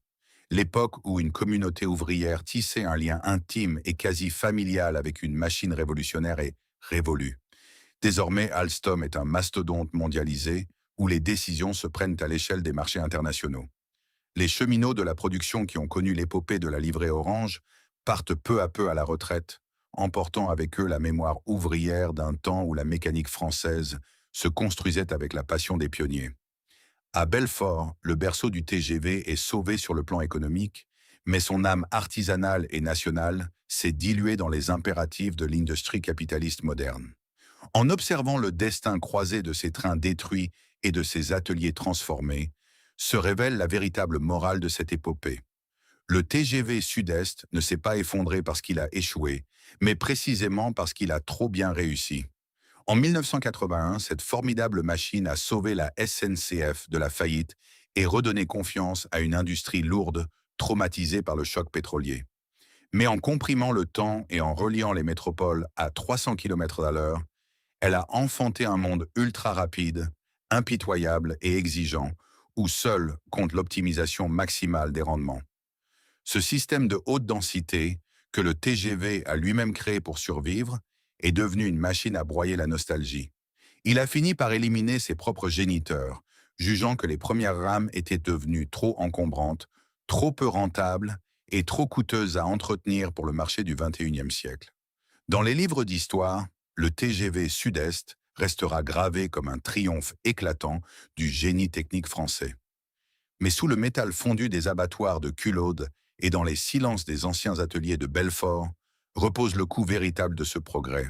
L'époque où une communauté ouvrière tissait un lien intime et quasi familial avec une machine révolutionnaire est révolue. Désormais, Alstom est un mastodonte mondialisé où les décisions se prennent à l'échelle des marchés internationaux. Les cheminots de la production qui ont connu l'épopée de la livrée orange partent peu à peu à la retraite, emportant avec eux la mémoire ouvrière d'un temps où la mécanique française se construisait avec la passion des pionniers. À Belfort, le berceau du TGV est sauvé sur le plan économique, mais son âme artisanale et nationale s'est diluée dans les impératifs de l'industrie capitaliste moderne. En observant le destin croisé de ces trains détruits et de ces ateliers transformés, se révèle la véritable morale de cette épopée. Le TGV Sud-Est ne s'est pas effondré parce qu'il a échoué, mais précisément parce qu'il a trop bien réussi. En 1981, cette formidable machine a sauvé la SNCF de la faillite et redonné confiance à une industrie lourde, traumatisée par le choc pétrolier. Mais en comprimant le temps et en reliant les métropoles à 300 km/h, elle a enfanté un monde ultra rapide, impitoyable et exigeant, où seul compte l'optimisation maximale des rendements. Ce système de haute densité, que le TGV a lui-même créé pour survivre, est devenu une machine à broyer la nostalgie. Il a fini par éliminer ses propres géniteurs, jugeant que les premières rames étaient devenues trop encombrantes, trop peu rentables et trop coûteuses à entretenir pour le marché du XXIe siècle. Dans les livres d'histoire, le TGV Sud-Est restera gravé comme un triomphe éclatant du génie technique français. Mais sous le métal fondu des abattoirs de Culhaude et dans les silences des anciens ateliers de Belfort, repose le coût véritable de ce progrès.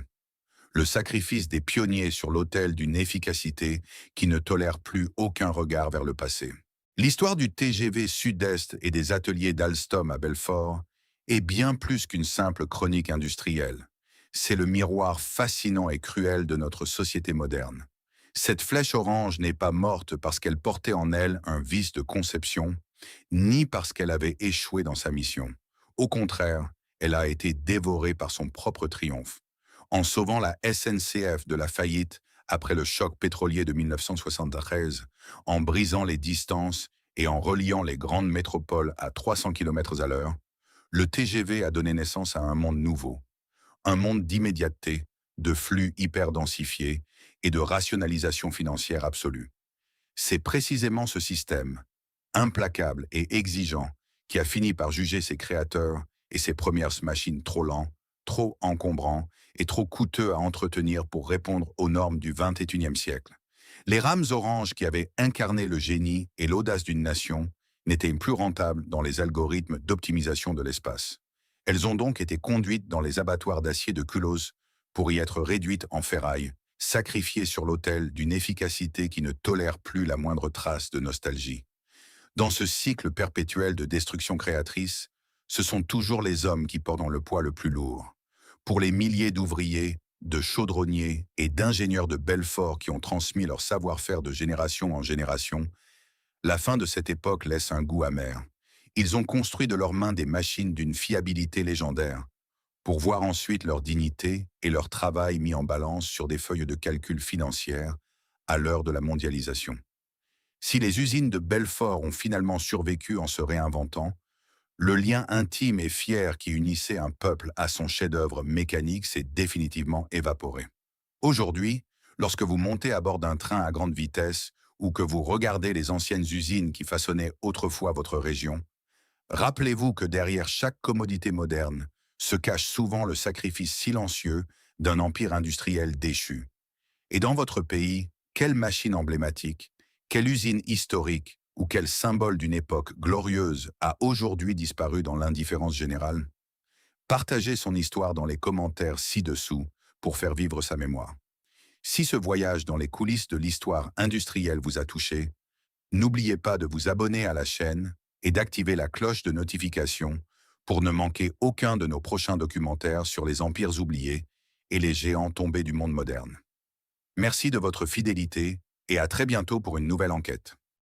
Le sacrifice des pionniers sur l'autel d'une efficacité qui ne tolère plus aucun regard vers le passé. L'histoire du TGV Sud-Est et des ateliers d'Alstom à Belfort est bien plus qu'une simple chronique industrielle. C'est le miroir fascinant et cruel de notre société moderne. Cette flèche orange n'est pas morte parce qu'elle portait en elle un vice de conception, ni parce qu'elle avait échoué dans sa mission. Au contraire, elle a été dévorée par son propre triomphe. En sauvant la SNCF de la faillite après le choc pétrolier de 1973, en brisant les distances et en reliant les grandes métropoles à 300 km/h, le TGV a donné naissance à un monde nouveau. Un monde d'immédiateté, de flux hyper densifiés et de rationalisation financière absolue. C'est précisément ce système, implacable et exigeant, qui a fini par juger ses créateurs et ses premières machines trop lents, trop encombrants et trop coûteux à entretenir pour répondre aux normes du XXIe siècle. Les rames oranges qui avaient incarné le génie et l'audace d'une nation n'étaient plus rentables dans les algorithmes d'optimisation de l'espace. Elles ont donc été conduites dans les abattoirs d'acier de Culhaude pour y être réduites en ferraille, sacrifiées sur l'autel d'une efficacité qui ne tolère plus la moindre trace de nostalgie. Dans ce cycle perpétuel de destruction créatrice, ce sont toujours les hommes qui portent le poids le plus lourd. Pour les milliers d'ouvriers, de chaudronniers et d'ingénieurs de Belfort qui ont transmis leur savoir-faire de génération en génération, la fin de cette époque laisse un goût amer. Ils ont construit de leurs mains des machines d'une fiabilité légendaire, pour voir ensuite leur dignité et leur travail mis en balance sur des feuilles de calcul financières à l'heure de la mondialisation. Si les usines de Belfort ont finalement survécu en se réinventant, le lien intime et fier qui unissait un peuple à son chef-d'œuvre mécanique s'est définitivement évaporé. Aujourd'hui, lorsque vous montez à bord d'un train à grande vitesse ou que vous regardez les anciennes usines qui façonnaient autrefois votre région, rappelez-vous que derrière chaque commodité moderne se cache souvent le sacrifice silencieux d'un empire industriel déchu. Et dans votre pays, quelle machine emblématique, quelle usine historique ou quel symbole d'une époque glorieuse a aujourd'hui disparu dans l'indifférence générale? Partagez son histoire dans les commentaires ci-dessous pour faire vivre sa mémoire. Si ce voyage dans les coulisses de l'histoire industrielle vous a touché, n'oubliez pas de vous abonner à la chaîne et d'activer la cloche de notification pour ne manquer aucun de nos prochains documentaires sur les empires oubliés et les géants tombés du monde moderne. Merci de votre fidélité et à très bientôt pour une nouvelle enquête.